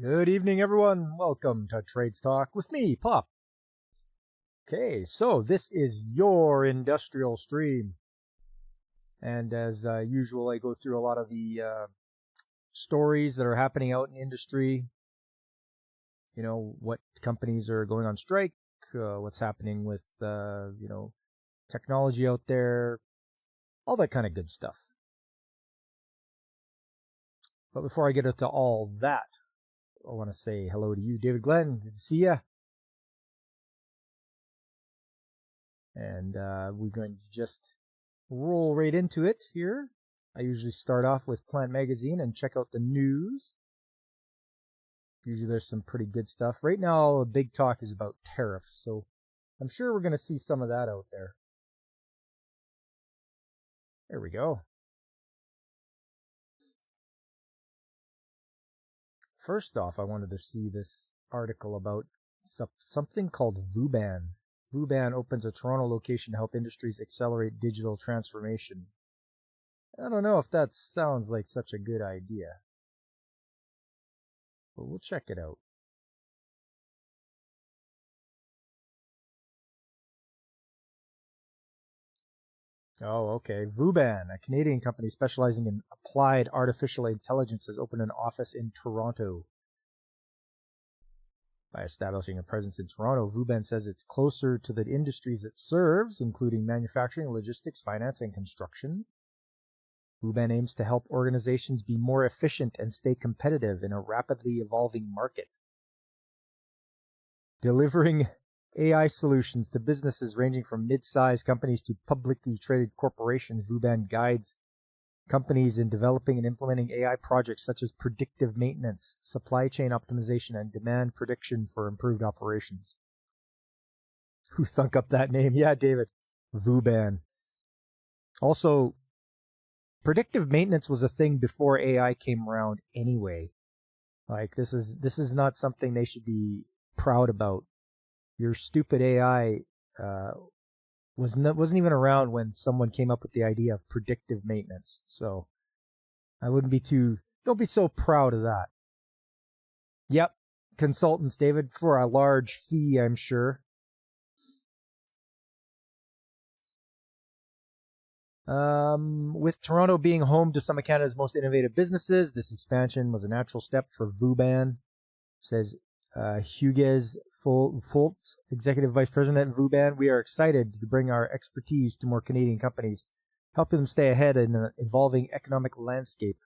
Good evening, everyone. Welcome to Trades Talk with me, Pop. Okay, so this is your industrial stream. And as usual, I go through a lot of the stories that are happening out in industry. You know, what companies are going on strike, what's happening with, technology out there, all that kind of good stuff. But before I get into all that, I want to say hello to you, David Glenn. Good to see ya. And we're going to just roll right into it here. I usually start off with Plant Magazine and check out the news. Usually there's some pretty good stuff. Right now, the big talk is about tariffs, so I'm sure we're going to see some of that out there. There we go. First off, I wanted to see this article about something called VUBAN. VUBAN opens a Toronto location to help industries accelerate digital transformation. I don't know if that sounds like such a good idea, but we'll check it out. Oh, okay. VUBAN, a Canadian company specializing in applied artificial intelligence, has opened an office in Toronto. By establishing a presence in Toronto, VUBAN says it's closer to the industries it serves, including manufacturing, logistics, finance, and construction. VUBAN aims to help organizations be more efficient and stay competitive in a rapidly evolving market. Delivering AI solutions to businesses ranging from mid-sized companies to publicly traded corporations, VUBAN guides companies in developing and implementing AI projects such as predictive maintenance, supply chain optimization, and demand prediction for improved operations. Who thunk up that name? Yeah, David. VUBAN. Also, predictive maintenance was a thing before AI came around anyway. Like, this is not something they should be proud about. Your stupid AI wasn't even around when someone came up with the idea of predictive maintenance. So I wouldn't be don't be so proud of that. Yep, consultants, David, for a large fee, I'm sure. With Toronto being home to some of Canada's most innovative businesses, this expansion was a natural step for VUBAN, says Hugues Foltz, Executive Vice President at VUBAN. We are excited to bring our expertise to more Canadian companies, helping them stay ahead in an evolving economic landscape.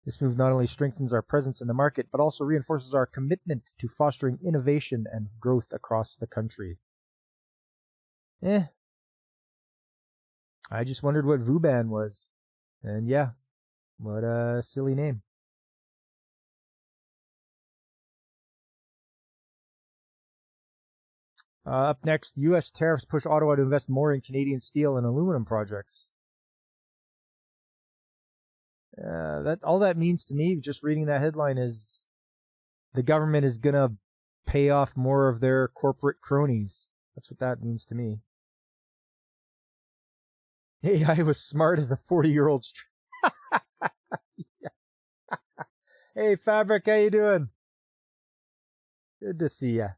This move not only strengthens our presence in the market, but also reinforces our commitment to fostering innovation and growth across the country. I just wondered what VUBAN was. And yeah, what a silly name. Up next, U.S. tariffs push Ottawa to invest more in Canadian steel and aluminum projects. All that means to me, just reading that headline, is the government is going to pay off more of their corporate cronies. That's what that means to me. AI was smart as a 40-year-old. Hey, Fabric, how you doing? Good to see ya.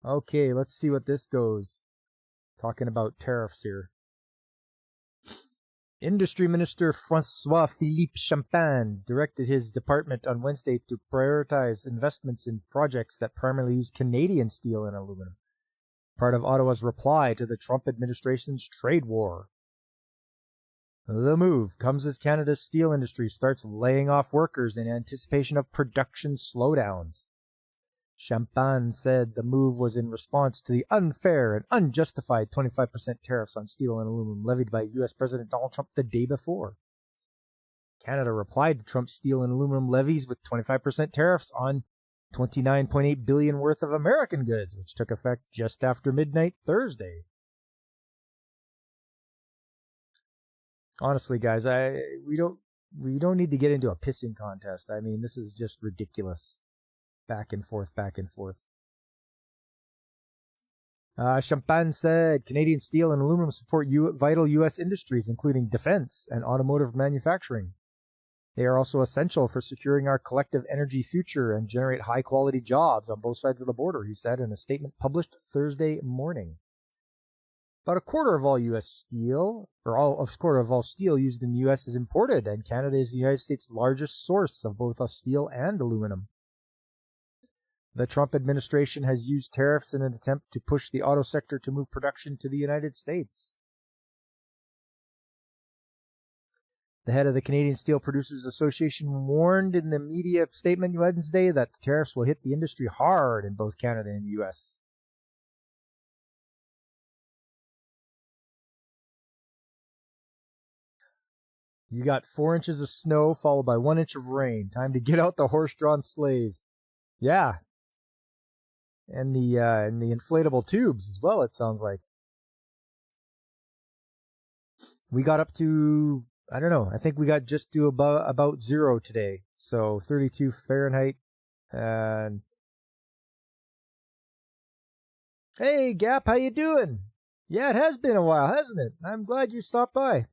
Okay, let's see what this goes. Talking about tariffs here. Industry Minister François-Philippe Champagne directed his department on Wednesday to prioritize investments in projects that primarily use Canadian steel and aluminum, part of Ottawa's reply to the Trump administration's trade war. The move comes as Canada's steel industry starts laying off workers in anticipation of production slowdowns. Champagne said the move was in response to the unfair and unjustified 25% tariffs on steel and aluminum levied by U.S. President Donald Trump the day before. Canada replied to Trump's steel and aluminum levies with 25% tariffs on $29.8 billion worth of American goods, which took effect just after midnight Thursday. Honestly, guys, we don't need to get into a pissing contest. I mean, this is just ridiculous. Back and forth, back and forth. Champagne said Canadian steel and aluminum support vital U.S. industries, including defense and automotive manufacturing. They are also essential for securing our collective energy future and generate high-quality jobs on both sides of the border, he said in a statement published Thursday morning. About a quarter of all U.S. steel, or a quarter of all steel used in the U.S. is imported, and Canada is the United States' largest source of both steel and aluminum. The Trump administration has used tariffs in an attempt to push the auto sector to move production to the United States. The head of the Canadian Steel Producers Association warned in the media statement Wednesday that the tariffs will hit the industry hard in both Canada and the U.S. You got 4 inches of snow followed by 1 inch of rain. Time to get out the horse-drawn sleighs. Yeah. And the inflatable tubes as well, it sounds like. We got up to, I don't know, I think we got just to about 0 today. So 32 Fahrenheit. And hey, Gap, how you doing? Yeah, it has been a while, hasn't it? I'm glad you stopped by.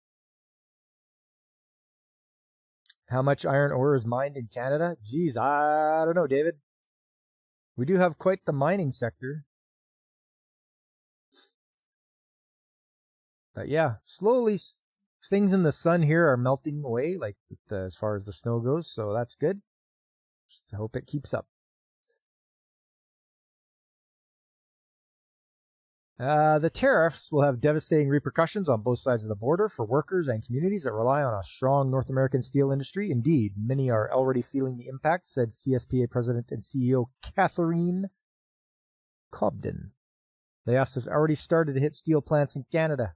How much iron ore is mined in Canada? Geez, I don't know, David. We do have quite the mining sector. But yeah, slowly things in the sun here are melting away, like as far as the snow goes, so that's good. Just hope it keeps up. The tariffs will have devastating repercussions on both sides of the border for workers and communities that rely on a strong North American steel industry. Indeed, many are already feeling the impact, said CSPA President and CEO Catherine Cobden. Layoffs have already started to hit steel plants in Canada.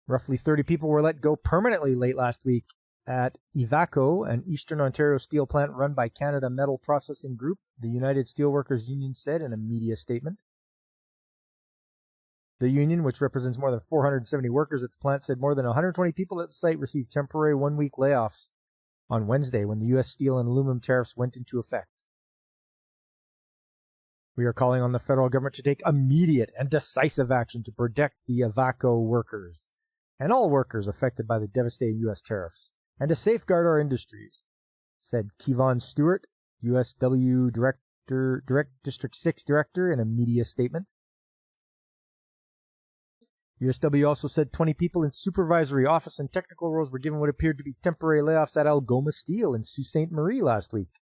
Roughly 30 people were let go permanently late last week at Ivaco, an Eastern Ontario steel plant run by Canada Metal Processing Group, the United Steelworkers Union said in a media statement. The union, which represents more than 470 workers at the plant, said more than 120 people at the site received temporary one-week layoffs on Wednesday when the U.S. steel and aluminum tariffs went into effect. We are calling on the federal government to take immediate and decisive action to protect the Ivaco workers and all workers affected by the devastating U.S. tariffs, and to safeguard our industries, said Kevon Stewart, USW District 6 Director, in a media statement. USW also said 20 people in supervisory office and technical roles were given what appeared to be temporary layoffs at Algoma Steel in Sault Ste. Marie last week.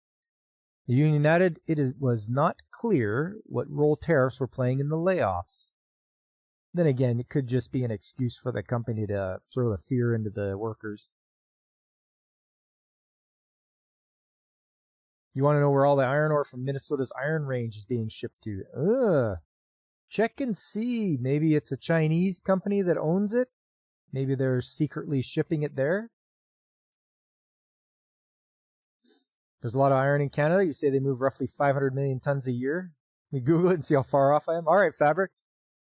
The union added it was not clear what role tariffs were playing in the layoffs. Then again, it could just be an excuse for the company to throw the fear into the workers. You want to know where all the iron ore from Minnesota's Iron Range is being shipped to? Check and see. Maybe it's a Chinese company that owns it. Maybe they're secretly shipping it there. There's a lot of iron in Canada. You say they move roughly 500 million tons a year. Let me Google it and see how far off I am. All right, Fabric.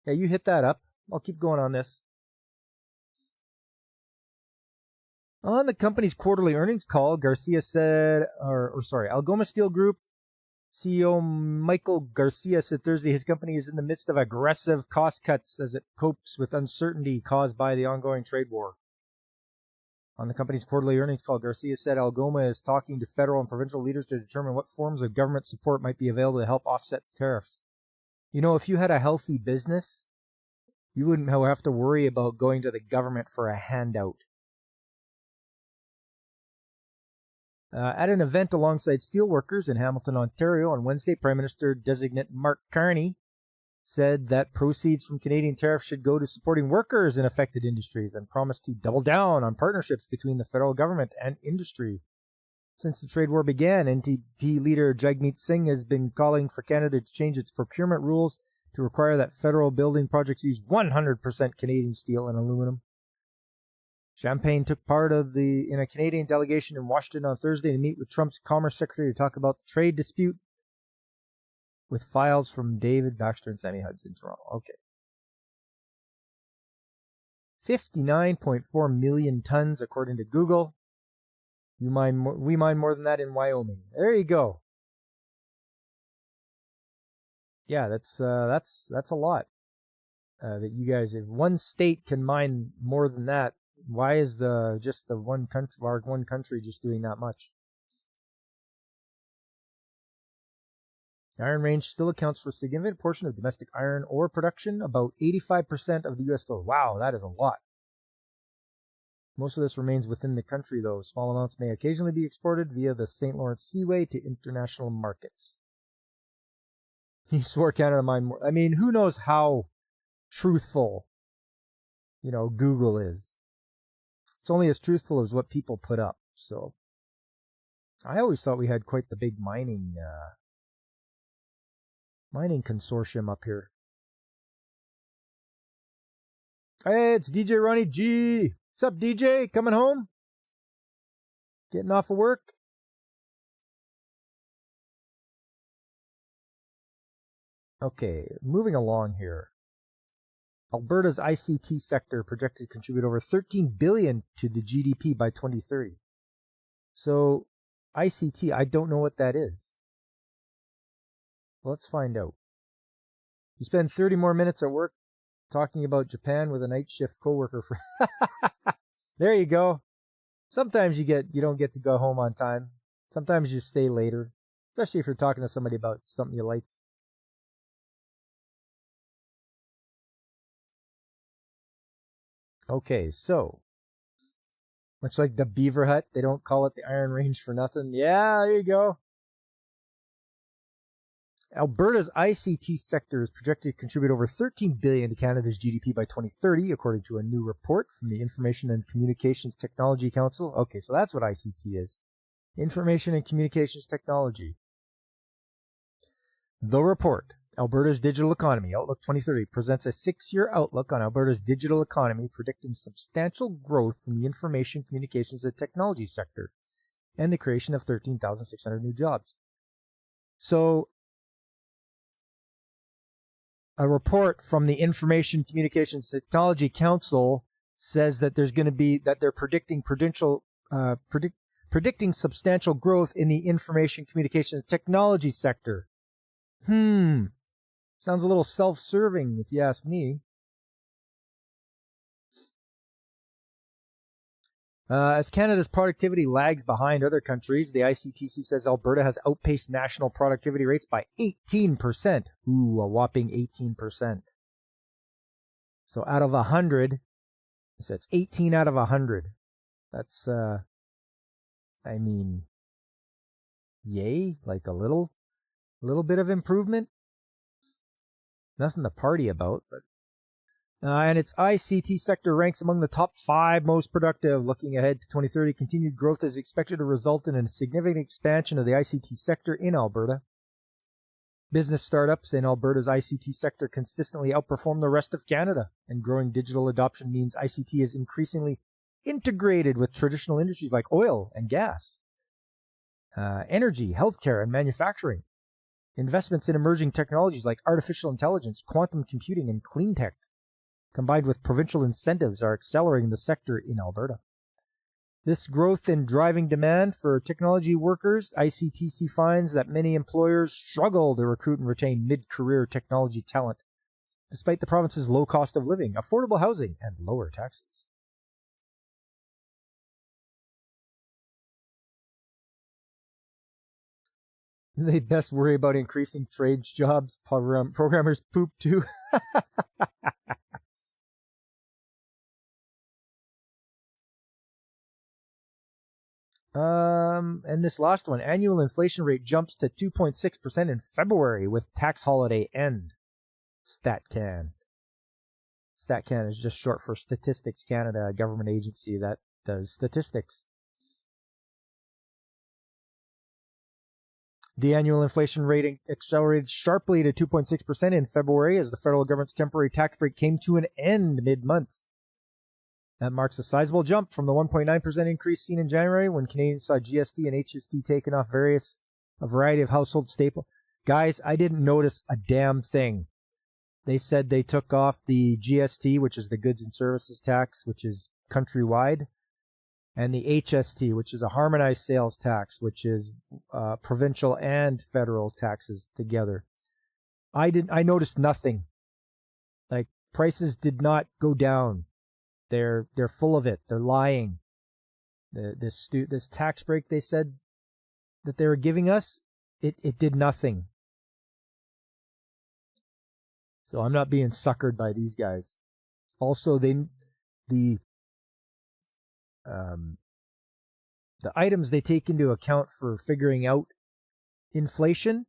Yeah, you hit that up. I'll keep going on this. On the company's quarterly earnings call, Garcia said, Algoma Steel Group CEO Michael Garcia said Thursday his company is in the midst of aggressive cost cuts as it copes with uncertainty caused by the ongoing trade war. On the company's quarterly earnings call, Garcia said Algoma is talking to federal and provincial leaders to determine what forms of government support might be available to help offset tariffs. You know, if you had a healthy business, you wouldn't have to worry about going to the government for a handout. At an event alongside steelworkers in Hamilton, Ontario on Wednesday, Prime Minister-designate Mark Carney said that proceeds from Canadian tariffs should go to supporting workers in affected industries and promised to double down on partnerships between the federal government and industry. Since the trade war began, NDP leader Jagmeet Singh has been calling for Canada to change its procurement rules to require that federal building projects use 100% Canadian steel and aluminum. Champagne took part in a Canadian delegation in Washington on Thursday to meet with Trump's Commerce Secretary to talk about the trade dispute with files from David Baxter and Sammy Hudson in Toronto. Okay. 59.4 million tons, according to Google. We mine more than that in Wyoming. There you go. Yeah, that's a lot. That you guys, if one state can mine more than that, Why is the one country, our one country, just doing that much? Iron Range still accounts for a significant portion of domestic iron ore production, about 85% of the U.S. total. Wow, that is a lot. Most of this remains within the country, though. Small amounts may occasionally be exported via the St. Lawrence Seaway to international markets. He swore Canada mined more. I mean, who knows how truthful, Google is. It's only as truthful as what people put up. So I always thought we had quite the big mining consortium up here. Hey, it's DJ Ronnie G. What's up, DJ? Coming home? Getting off of work? Okay, moving along here. Alberta's ICT sector projected to contribute over $13 billion to the GDP by 2030. So, ICT, I don't know what that is. Let's find out. You spend 30 more minutes at work talking about Japan with a night shift coworker. There you go. Sometimes you don't get to go home on time. Sometimes you stay later, especially if you're talking to somebody about something you like. Okay, so much like the Beaver Hut, they don't call it the Iron Range for nothing. Yeah, there you go. Alberta's ICT sector is projected to contribute over $13 billion to Canada's GDP by 2030, according to a new report from the Information and Communications Technology Council. Okay, so that's what ICT is. Information and Communications Technology. The report, Alberta's Digital Economy, Outlook 2030, presents a 6-year outlook on Alberta's digital economy, predicting substantial growth in the information, communications, and technology sector, and the creation of 13,600 new jobs. So, a report from the Information Communications Technology Council says that they're predicting predicting substantial growth in the information communications technology sector. Sounds a little self-serving, if you ask me. As Canada's productivity lags behind other countries, the ICTC says Alberta has outpaced national productivity rates by 18%. Ooh, a whopping 18%. So out of 100, so it's 18 out of 100. That's, yay, like a little bit of improvement. Nothing to party about, but and its ICT sector ranks among the top 5 most productive. Looking ahead to 2030, continued growth is expected to result in a significant expansion of the ICT sector in Alberta. Business startups in Alberta's ICT sector consistently outperform the rest of Canada, and growing digital adoption means ICT is increasingly integrated with traditional industries like oil and gas, energy, healthcare, and manufacturing. Investments in emerging technologies like artificial intelligence, quantum computing, and clean tech, combined with provincial incentives, are accelerating the sector in Alberta. This growth in driving demand for technology workers, ICTC finds that many employers struggle to recruit and retain mid-career technology talent, despite the province's low cost of living, affordable housing, and lower taxes. They'd best worry about increasing trades jobs. Programmers poop too. And this last one, annual inflation rate jumps to 2.6% in February with tax holiday end. StatCan. StatCan is just short for Statistics Canada, a government agency that does statistics. The annual inflation rate accelerated sharply to 2.6% in February as the federal government's temporary tax break came to an end mid-month. That marks a sizable jump from the 1.9% increase seen in January when Canadians saw GST and HST taken off a variety of household staples. Guys, I didn't notice a damn thing. They said they took off the GST, which is the goods and services tax, which is countrywide, and the HST, which is a harmonized sales tax, which is provincial and federal taxes together. I noticed nothing. Like, prices did not go down. They're full of it. They're lying. This tax break they said that they were giving us, it did nothing. So I'm not being suckered by these guys. Also, the items they take into account for figuring out inflation,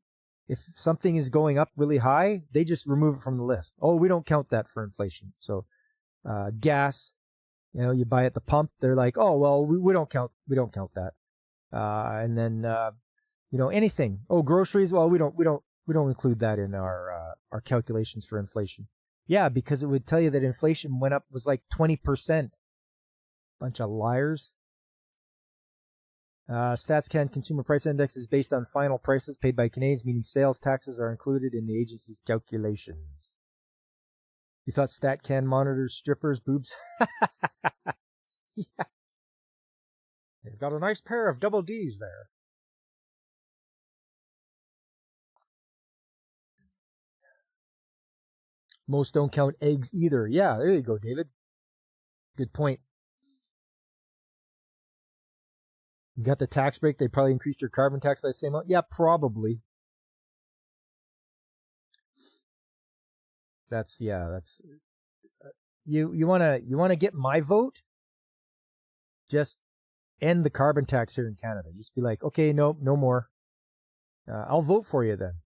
if something is going up really high, they just remove it from the list. Oh, we don't count that for inflation. So gas, you buy at the pump, they're like, oh, well, we don't count that. And then anything. Oh, groceries, well, we don't include that in our calculations for inflation. Yeah, because it would tell you that inflation was like 20%. Bunch of liars. StatsCan Consumer Price Index is based on final prices paid by Canadians, meaning sales taxes are included in the agency's calculations. You thought StatCan monitors strippers' boobs? Yeah. They've got a nice pair of double Ds there. Most don't count eggs either. Yeah, there you go, David. Good point. You got the tax break. They probably increased your carbon tax by the same amount. Yeah, probably. That's you want to get my vote? Just end the carbon tax here in Canada. Just be like, okay, no more. I'll vote for you then.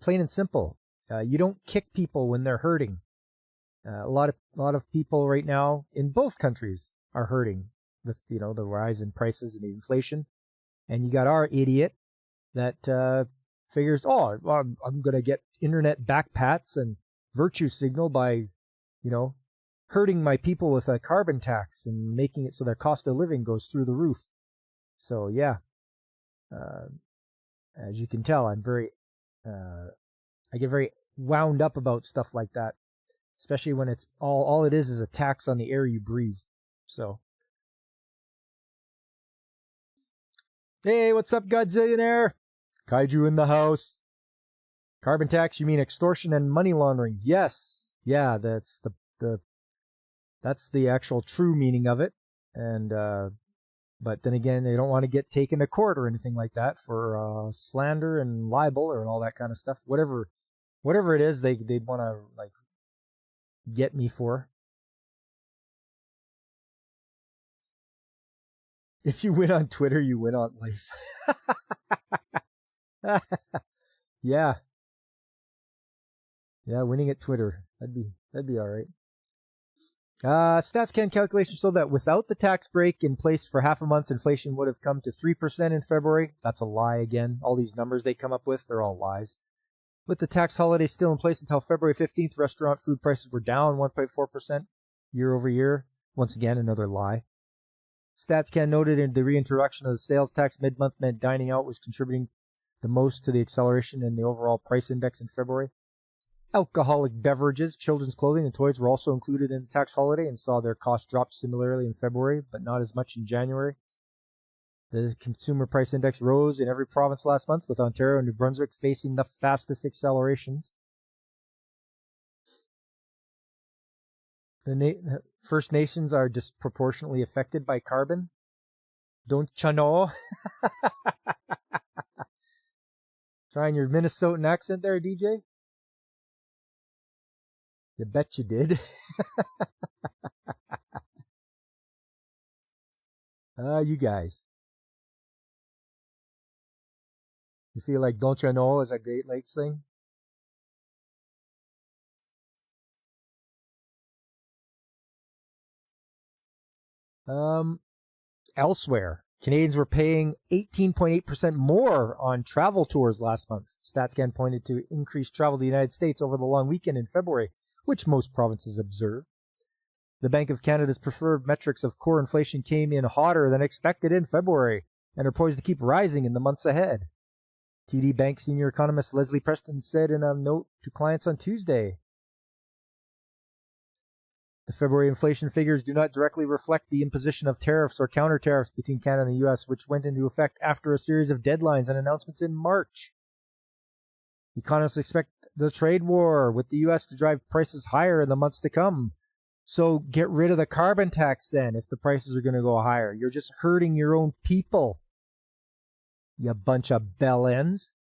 Plain and simple. You don't kick people when they're hurting. A lot of people right now in both countries are hurting with the rise in prices and the inflation, and you got our idiot that figures, oh, well, I'm gonna get internet backpats and virtue signal by hurting my people with a carbon tax and making it so their cost of living goes through the roof. So yeah, as you can tell, I'm I get very wound up about stuff like that, especially when it's all it is a tax on the air you breathe. So, hey, what's up, Godzillionaire? Kaiju in the house. Carbon tax, you mean extortion and money laundering? Yes. Yeah, that's the actual true meaning of it. And but then again, they don't want to get taken to court or anything like that for slander and libel and all that kind of stuff. Whatever it is, they'd want to get me for. If you win on Twitter, you win on life. Yeah, winning at Twitter, that'd be all right. StatsCan calculations show that without the tax break in place for half a month, inflation would have come to 3% in February. That's a lie again. All these numbers they come up with, they're all lies. With the tax holiday still in place until February 15th, restaurant food prices were down 1.4% year over year. Once again, another lie. StatsCan noted in the reintroduction of the sales tax mid-month meant dining out was contributing the most to the acceleration in the overall price index in February. Alcoholic beverages, children's clothing, and toys were also included in the tax holiday and saw their costs drop similarly in February, but not as much in January. The consumer price index rose in every province last month, with Ontario and New Brunswick facing the fastest accelerations. The First Nations are disproportionately affected by carbon. Don't you know? Trying your Minnesotan accent there, DJ? You bet you did. You guys. You feel like Don't You Know is a Great Lakes thing? Elsewhere, Canadians were paying 18.8% more on travel tours last month. StatsCan pointed to increased travel to the United States over the long weekend in February, which most provinces observed. The Bank of Canada's preferred metrics of core inflation came in hotter than expected in February and are poised to keep rising in the months ahead. TD Bank senior economist Leslie Preston said in a note to clients on Tuesday. The February inflation figures do not directly reflect the imposition of tariffs or counter-tariffs between Canada and the U.S., which went into effect after a series of deadlines and announcements in March. Economists expect the trade war with the U.S. to drive prices higher in the months to come, So get rid of the carbon tax then if the prices are going to go higher. You're just hurting your own people, you bunch of bellends.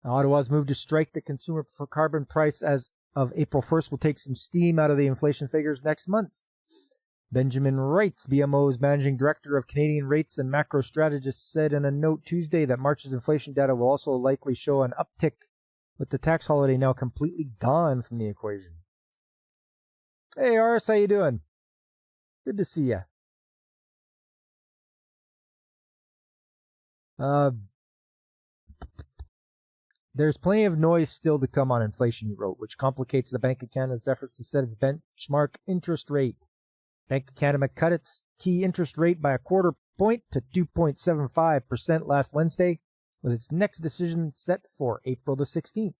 Ottawa's move to strike the consumer carbon price as of April 1st will take some steam out of the inflation figures next month. Benjamin Wrights, BMO's managing director of Canadian rates and macro strategist, said in a note Tuesday that March's inflation data will also likely show an uptick with the tax holiday now completely gone from the equation. Hey, Ars, how you doing? Good to see you. There's plenty of noise still to come on inflation, he wrote, which complicates the Bank of Canada's efforts to set its benchmark interest rate. Bank of Canada cut its key interest rate by a quarter point to 2.75% last Wednesday, with its next decision set for April the 16th.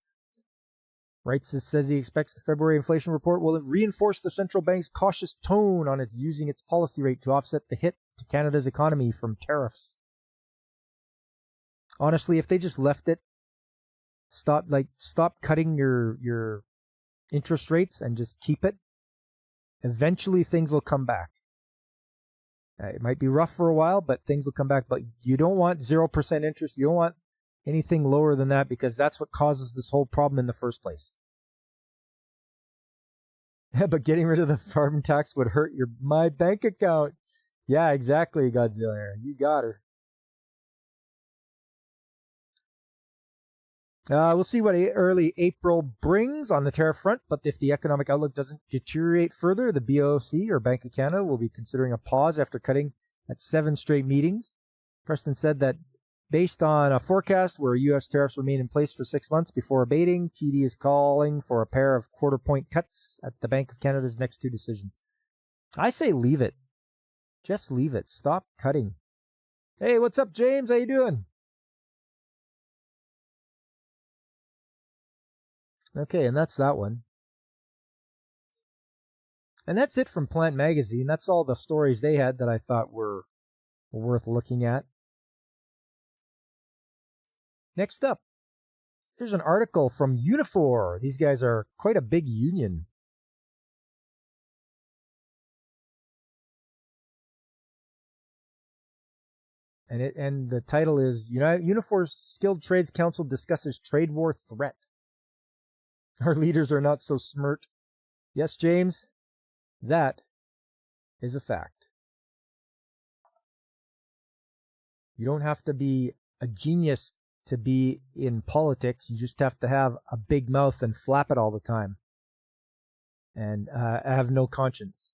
Wright says he expects the February inflation report will reinforce the central bank's cautious tone on its using its policy rate to offset the hit to Canada's economy from tariffs. Honestly, if they just left it, stop cutting your interest rates and just keep it, eventually things will come back. It might be rough for a while, but things will come back. But you don't want 0% interest. You don't want anything lower than that, because that's what causes this whole problem in the first place. But getting rid of the carbon tax would hurt my bank account. Yeah, exactly, Godzilla. You got her. We'll see what early April brings on the tariff front, but if the economic outlook doesn't deteriorate further, the BOC, or Bank of Canada, will be considering a pause after cutting at 7 straight meetings. Preston said that based on a forecast where U.S. tariffs remain in place for 6 months before abating, TD is calling for a pair of quarter-point cuts at the Bank of Canada's next 2 decisions. I say leave it. Just leave it. Stop cutting. Hey, what's up, James? How you doing? Okay, and that's that one. And that's it from Plant Magazine. That's all the stories they had that I thought were worth looking at. Next up, there's an article from Unifor. These guys are quite a big union. And the title is Unifor's Skilled Trades Council discusses trade war threat. Our leaders are not so smart. Yes, James, that is a fact. You don't have to be a genius to be in politics. You just have to have a big mouth and flap it all the time. And have no conscience.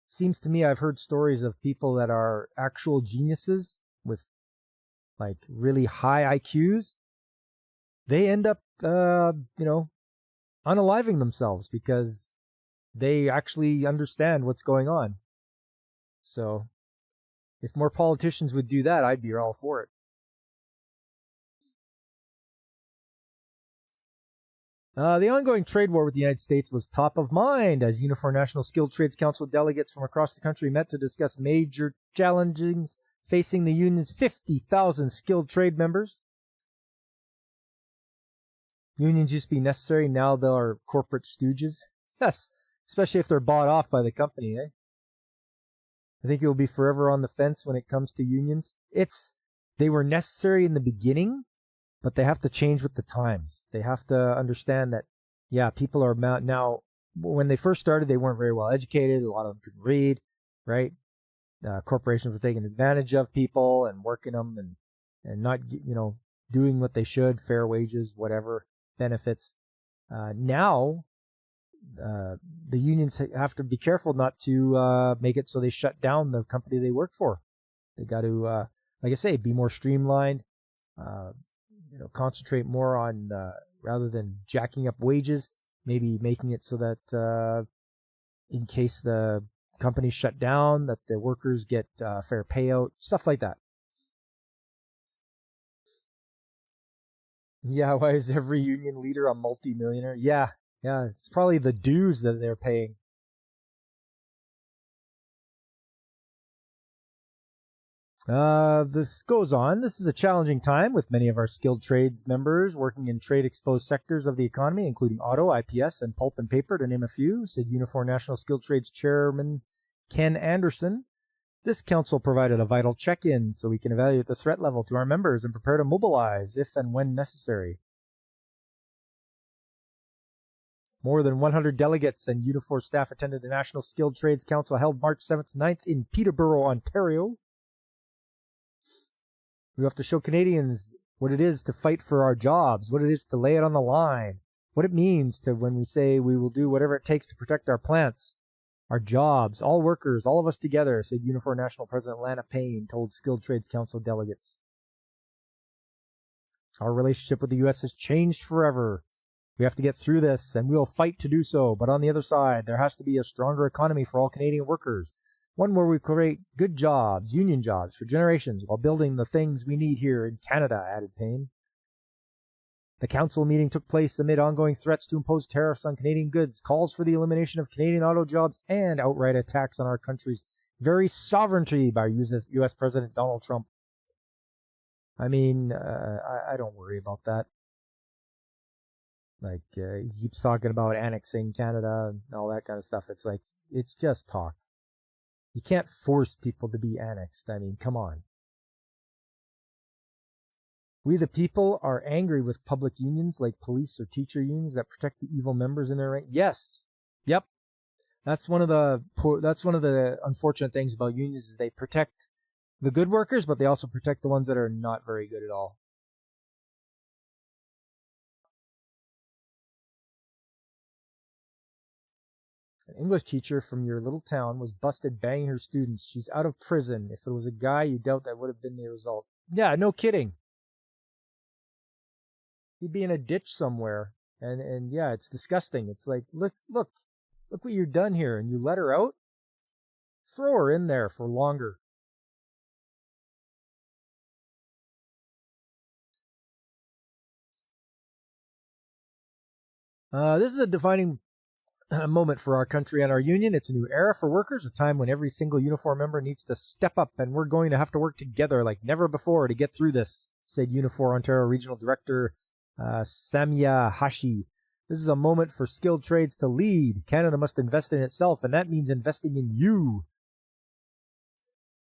Seems to me I've heard stories of people that are actual geniuses with like really high IQs. They end up, unaliving themselves because they actually understand what's going on. So if more politicians would do that, I'd be all for it. The ongoing trade war with the United States was top of mind as Unifor National Skilled Trades Council delegates from across the country met to discuss major challenges facing the union's 50,000 skilled trade members. Unions used to be necessary, now they are corporate stooges. Yes, especially if they're bought off by the company, eh? I think you'll be forever on the fence when it comes to unions. They were necessary in the beginning, but they have to change with the times. They have to understand that, yeah, people are now, when they first started, they weren't very well educated. A lot of them couldn't read, right? Corporations were taking advantage of people and working them and not, doing what they should, fair wages, whatever, benefits. Now, the unions have to be careful not to make it so they shut down the company they work for. They got to, like I say, be more streamlined, concentrate more on, rather than jacking up wages, maybe making it so that in case the company shut down, that the workers get fair payout, stuff like that. Yeah, why is every union leader a multi-millionaire? Yeah, it's probably the dues that they're paying. This goes on. This is a challenging time with many of our skilled trades members working in trade-exposed sectors of the economy, including auto, IPS, and pulp and paper, to name a few, said Unifor National Skilled Trades Chairman Ken Anderson. This council provided a vital check-in so we can evaluate the threat level to our members and prepare to mobilize if and when necessary. More than 100 delegates and Unifor staff attended the National Skilled Trades Council held March 7th and 9th in Peterborough, Ontario. We have to show Canadians what it is to fight for our jobs, what it is to lay it on the line, what it means to when we say we will do whatever it takes to protect our plants, our jobs, all workers, all of us together, said Unifor National President Lana Payne told Skilled Trades Council delegates. Our relationship with the U.S. has changed forever. We have to get through this, and we will fight to do so. But on the other side, there has to be a stronger economy for all Canadian workers. One where we create good jobs, union jobs, for generations while building the things we need here in Canada, added Payne. The council meeting took place amid ongoing threats to impose tariffs on Canadian goods, calls for the elimination of Canadian auto jobs, and outright attacks on our country's very sovereignty by U.S. President Donald Trump. I mean, I don't worry about that. Like, he keeps talking about annexing Canada and all that kind of stuff. It's like, it's just talk. You can't force people to be annexed. I mean, come on. We the people are angry with public unions like police or teacher unions that protect the evil members in their rank. Yes. Yep. That's one of the unfortunate things about unions is they protect the good workers, but they also protect the ones that are not very good at all. An English teacher from your little town was busted banging her students. She's out of prison. If it was a guy, you doubt that would have been the result. Yeah, no kidding. He'd be in a ditch somewhere. And yeah, it's disgusting. It's like, look what you've done here. And you let her out? Throw her in there for longer. This is a defining moment for our country and our union. It's a new era for workers, a time when every single uniform member needs to step up, and we're going to have to work together like never before to get through this, said Unifor Ontario Regional Director Samia Hashi. This is a moment for skilled trades to lead. Canada must invest in itself, and that means investing in you.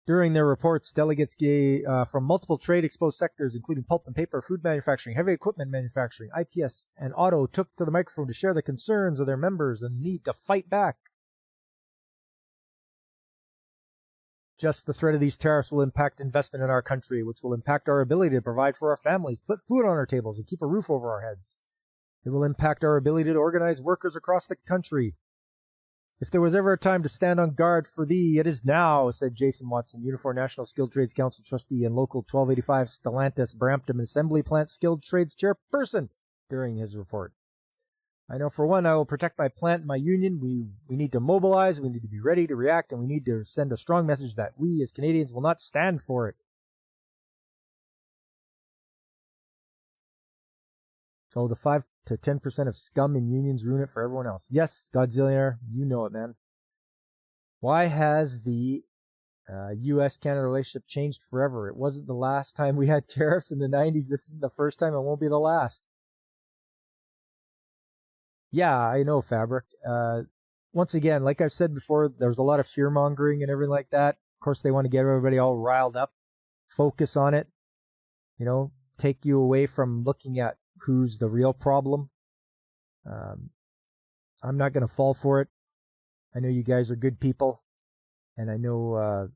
During their reports, delegates from multiple trade-exposed sectors, including pulp and paper, food manufacturing, heavy equipment manufacturing, IPS, and auto, took to the microphone to share the concerns of their members and the need to fight back. Just the threat of these tariffs will impact investment in our country, which will impact our ability to provide for our families, to put food on our tables, and keep a roof over our heads. It will impact our ability to organize workers across the country. If there was ever a time to stand on guard for thee, it is now, said Jason Watson, Unifor National Skilled Trades Council trustee and Local 1285 Stellantis Brampton Assembly Plant Skilled Trades chairperson during his report. I know for one, I will protect my plant and my union. We need to mobilize, we need to be ready to react, and we need to send a strong message that we as Canadians will not stand for it. So the 5 to 10% of scum in unions ruin it for everyone else. Yes, Godzillionaire, you know it, man. Why has the U.S.-Canada relationship changed forever? It wasn't the last time we had tariffs in the 90s. This isn't the first time. It won't be the last. Yeah, I know, Fabric. Once again, like I've said before, there's a lot of fear-mongering and everything like that. Of course, they want to get everybody all riled up. Focus on it. You know, take you away from looking at who's the real problem. I'm not going to fall for it. I know you guys are good people. And I know,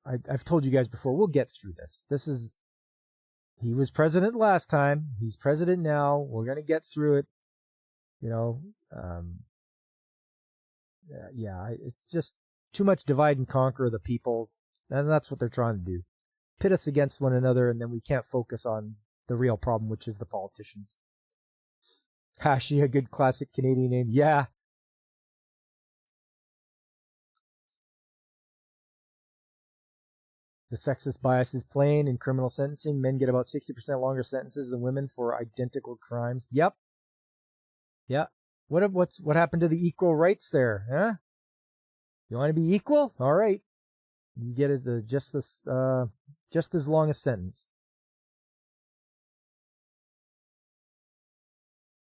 I've told you guys before, we'll get through this. He was president last time. He's president now. We're going to get through it. You know, it's just too much divide and conquer the people. And that's what they're trying to do. Pit us against one another, and then we can't focus on the real problem, which is the politicians. Hashi, a good classic Canadian name. Yeah. The sexist bias is plain in criminal sentencing. Men get about 60% longer sentences than women for identical crimes. Yep. Yeah. What happened to the equal rights there? Huh? You want to be equal? All right. You get it just as long a sentence.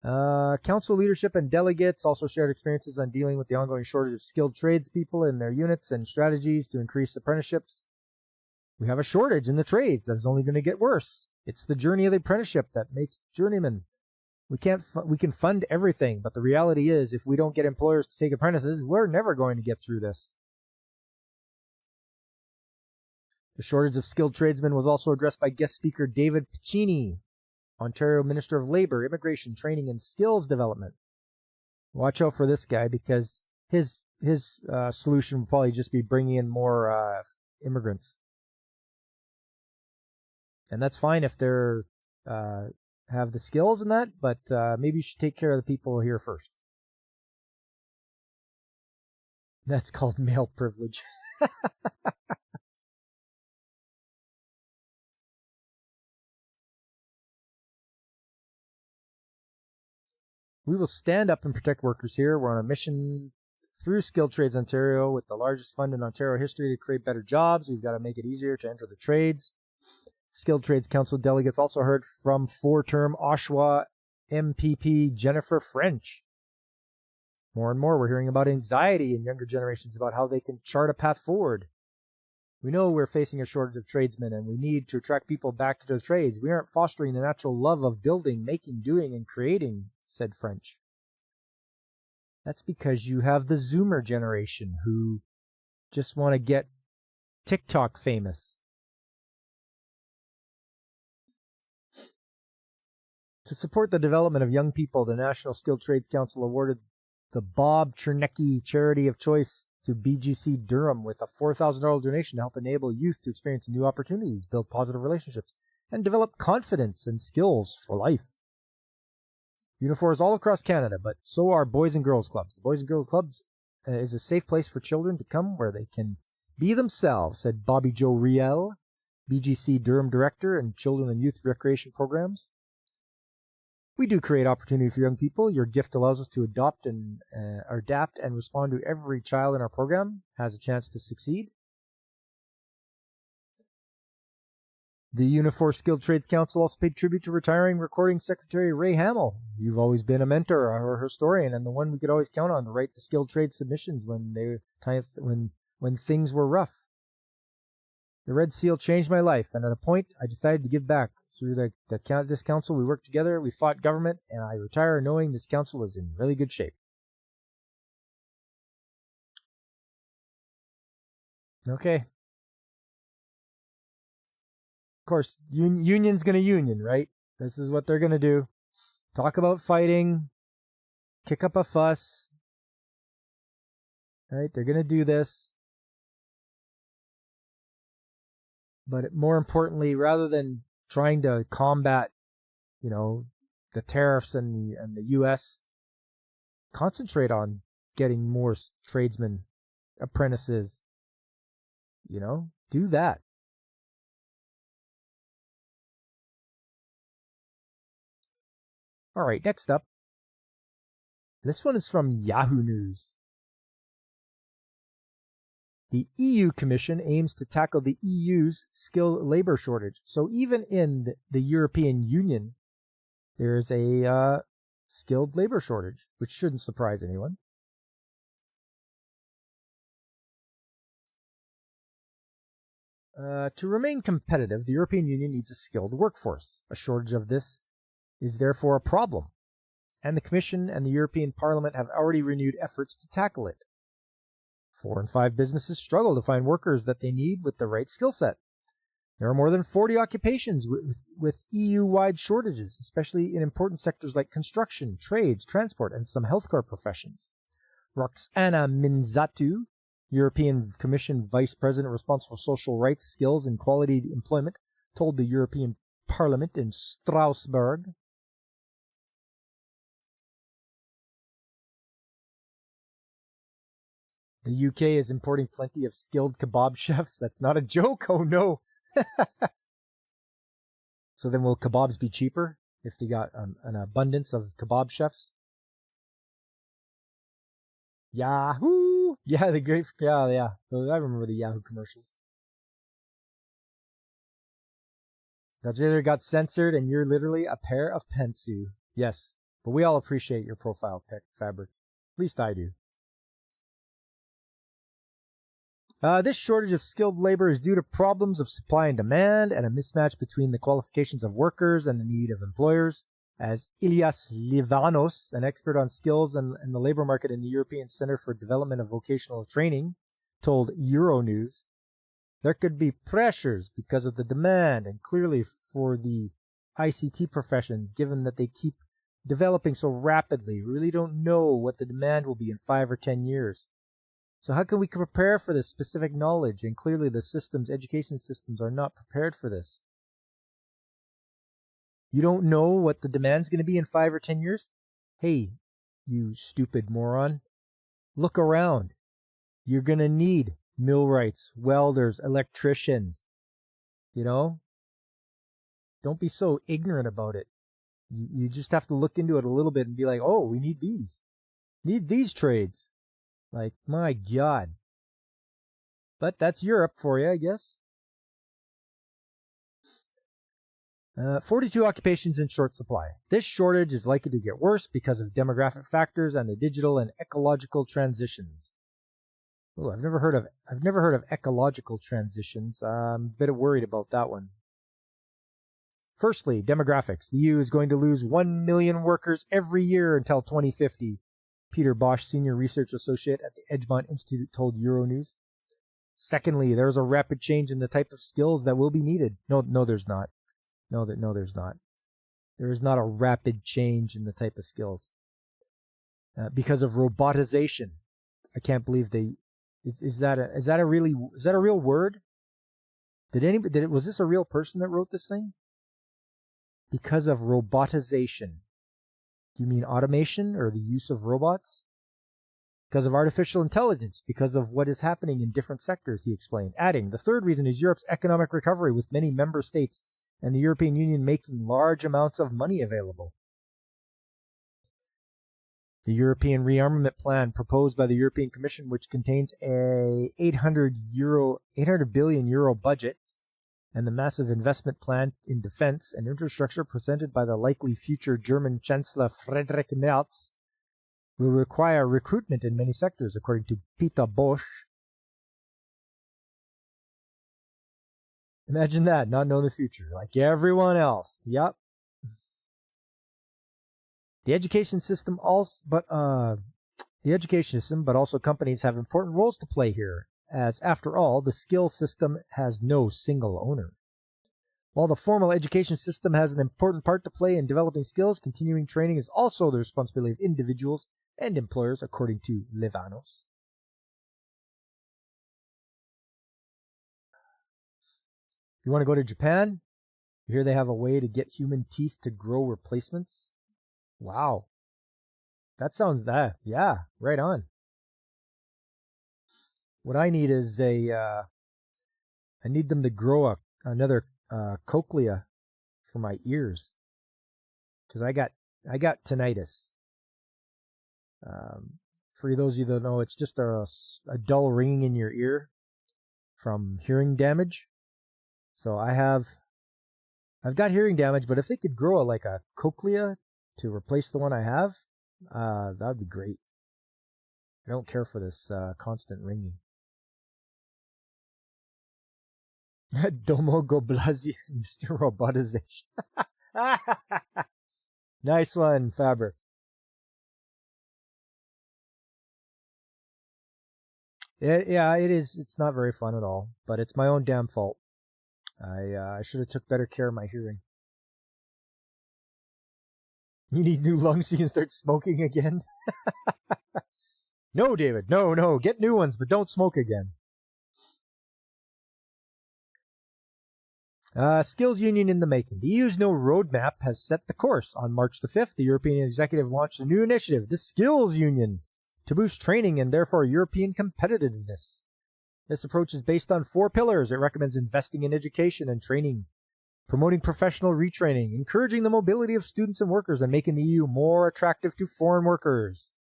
Council leadership and delegates also shared experiences on dealing with the ongoing shortage of skilled tradespeople in their units and strategies to increase apprenticeships. We have a shortage in the trades that is only going to get worse. It's the journey of the apprenticeship that makes journeyman. We can fund everything, but the reality is if we don't get employers to take apprentices, we're never going to get through this. The shortage of skilled tradesmen was also addressed by guest speaker David Piccini, Ontario Minister of Labour, Immigration, Training and Skills Development. Watch out for this guy because his solution will probably just be bringing in more immigrants. And that's fine if they're have the skills in that, but maybe you should take care of the people here first. That's called male privilege. We will stand up and protect workers here. We're on a mission through Skilled Trades Ontario with the largest fund in Ontario history to create better jobs. We've got to make it easier to enter the trades. Skilled Trades Council delegates also heard from four-term Oshawa MPP Jennifer French. More and more, we're hearing about anxiety in younger generations about how they can chart a path forward. We know we're facing a shortage of tradesmen, and we need to attract people back to the trades. We aren't fostering the natural love of building, making, doing, and creating, said French. That's because you have the Zoomer generation who just want to get TikTok famous. To support the development of young people, the National Skilled Trades Council awarded the Bob Chernecki Charity of Choice to BGC Durham with a $4,000 donation to help enable youth to experience new opportunities, build positive relationships, and develop confidence and skills for life. Uniforms all across Canada, but so are Boys and Girls Clubs. The Boys and Girls Clubs is a safe place for children to come where they can be themselves, said Bobby Joe Riel, BGC Durham Director and Children and Youth Recreation Programs. We do create opportunity for young people. Your gift allows us to adapt and respond to every child in our program has a chance to succeed. The Unifor Skilled Trades Council also paid tribute to retiring recording secretary Ray Hamill. You've always been a mentor or a historian and the one we could always count on to write the skilled trade submissions when things were rough. The Red Seal changed my life, and at a point, I decided to give back. Through this council, we worked together, we fought government, and I retire knowing this council is in really good shape. Okay. Of course, union's going to union, right? This is what they're going to do. Talk about fighting, kick up a fuss, right? They're going to do this. But more importantly, rather than trying to combat, the tariffs and the U.S., concentrate on getting more tradesmen, apprentices. Do that. All right, next up. This one is from Yahoo News. The EU Commission aims to tackle the EU's skilled labor shortage. So even in the European Union, there's a skilled labor shortage, which shouldn't surprise anyone. To remain competitive, the European Union needs a skilled workforce. A shortage of this is therefore a problem, and the Commission and the European Parliament have already renewed efforts to tackle it. 4 in 5 businesses struggle to find workers that they need with the right skill set. There are more than 40 occupations with EU-wide shortages, especially in important sectors like construction, trades, transport, and some healthcare professions. Roxana Minzatu, European Commission Vice President responsible for social rights, skills, and quality employment, told the European Parliament in Strasbourg. The UK is importing plenty of skilled kebab chefs. That's not a joke. Oh, no. So then will kebabs be cheaper if they got an abundance of kebab chefs? Yahoo! Yeah, the great, yeah. I remember the Yahoo commercials. Gajiter got censored, and you're literally a pair of pantsu. Yes, but we all appreciate your profile pic, Fabric. At least I do. This shortage of skilled labor is due to problems of supply and demand and a mismatch between the qualifications of workers and the need of employers. As Ilias Livanos, an expert on skills and the labor market in the European Center for Development of Vocational Training, told Euronews, there could be pressures because of the demand and clearly for the ICT professions, given that they keep developing so rapidly. We really don't know what the demand will be in 5 or 10 years. So how can we prepare for this specific knowledge? And clearly the education systems are not prepared for this. You don't know what the demand's going to be in 5 or 10 years? Hey, you stupid moron. Look around. You're going to need millwrights, welders, electricians. You know? Don't be so ignorant about it. You just have to look into it a little bit and be like, oh, we need these. Need these trades. Like, my God. But that's Europe for you, I guess. 42 occupations in short supply. This shortage is likely to get worse because of demographic factors and the digital and ecological transitions. Oh, I've never heard of ecological transitions. I'm a bit worried about that one. Firstly, demographics. The EU is going to lose 1 million workers every year until 2050. Peter Bosch, Senior Research Associate at the Edgemont Institute, told Euronews. Secondly, there's a rapid change in the type of skills that will be needed. No, there's not. No, there's not. There is not a rapid change in the type of skills because of robotization. I can't believe they. Is that a real word? Was this a real person that wrote this thing? Because of robotization. Do you mean automation or the use of robots? Because of artificial intelligence, because of what is happening in different sectors, he explained. Adding, the third reason is Europe's economic recovery, with many member states and the European Union making large amounts of money available. The European rearmament plan proposed by the European Commission, which contains a 800 billion euro budget, and the massive investment plan in defense and infrastructure presented by the likely future German Chancellor Friedrich Merz, will require recruitment in many sectors, according to Peter Bosch. Imagine that, not knowing the future, like everyone else. Yep. The education system but also companies have important roles to play here, as after all, the skill system has no single owner. While the formal education system has an important part to play in developing skills, continuing training is also the responsibility of individuals and employers, according to Livanos. You want to go to Japan? You hear they have a way to get human teeth to grow replacements? Wow. That sounds yeah, right on. What I need is I need them to grow another cochlea for my ears, because I got tinnitus. For those of you that don't know, it's just a dull ringing in your ear from hearing damage. So I've got hearing damage, but if they could grow like a cochlea to replace the one I have, that would be great. I don't care for this constant ringing. Domo Goblazi, Mr. Robotization. Nice one, Faber. Yeah, it is. It's not very fun at all, but it's my own damn fault. I should have took better care of my hearing. You need new lungs so you can start smoking again? No, David. No. Get new ones, but don't smoke again. Skills Union in the making. The EU's new roadmap has set the course. On March the 5th, the European executive launched a new initiative, the Skills Union, to boost training and therefore European competitiveness. This approach is based on 4 pillars. It recommends investing in education and training, promoting professional retraining, encouraging the mobility of students and workers, and making the EU more attractive to foreign workers.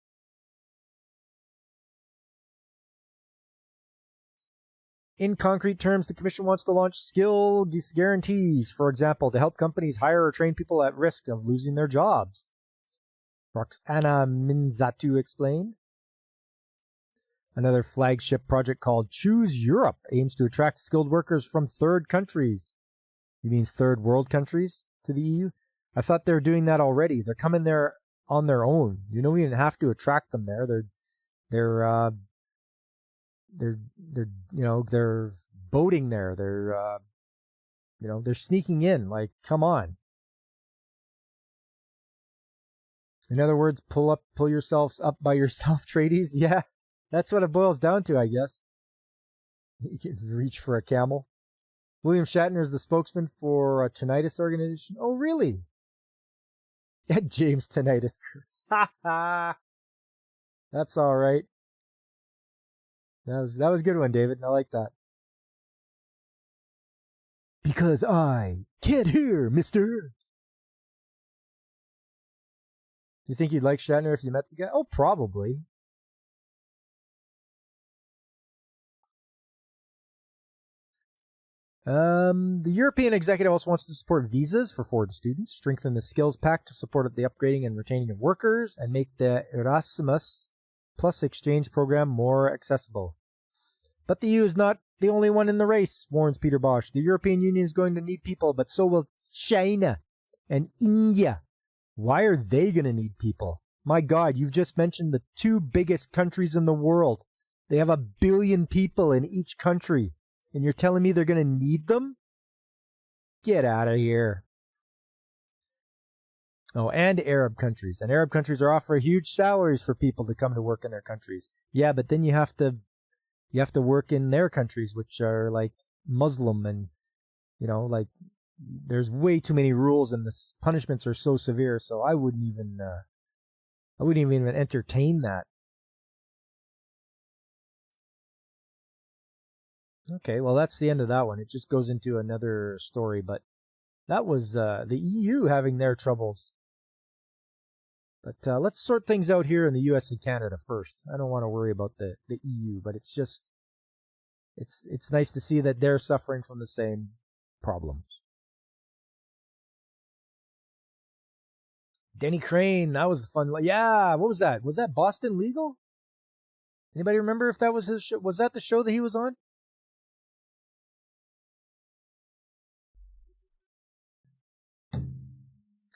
In concrete terms, the Commission wants to launch skill guarantees, for example, to help companies hire or train people at risk of losing their jobs. Roxana Minzatu explained. Another flagship project called Choose Europe aims to attract skilled workers from third countries. You mean third world countries to the EU? I thought they were doing that already. They're coming there on their own. You know, we didn't have to attract them there. They're boating there. They're sneaking in. Like, come on. In other words, pull yourselves up by yourself, tradies. Yeah, that's what it boils down to, I guess. You can reach for a camel. William Shatner is the spokesman for a tinnitus organization. Oh, really? James Tinnitus. Ha ha. That's all right. That was a good one, David. I like that. Because I can't hear, mister. You think you'd like Shatner if you met the guy? Oh, probably. The European Executive also wants to support visas for foreign students, strengthen the skills pack to support the upgrading and retaining of workers, and make the Erasmus Plus exchange program more accessible. But the EU is not the only one in the race, warns Peter Bosch. The European Union is going to need people, but so will China and India. Why are they going to need people? My God, you've just mentioned the two biggest countries in the world. They have 1 billion people in each country. And you're telling me they're going to need them? Get out of here. Oh, and Arab countries. And Arab countries are offering huge salaries for people to come to work in their countries. Yeah, but then you have to work in their countries, which are like Muslim, and like there's way too many rules, and the punishments are so severe. So I wouldn't even entertain that. Okay, well, that's the end of that one. It just goes into another story, but that was the EU having their troubles. But let's sort things out here in the US and Canada first. I don't want to worry about the EU, but it's nice to see that they're suffering from the same problems. Denny Crane, that was the fun. Yeah, what was that? Was that Boston Legal? Anybody remember if that was his show? Was that the show that he was on?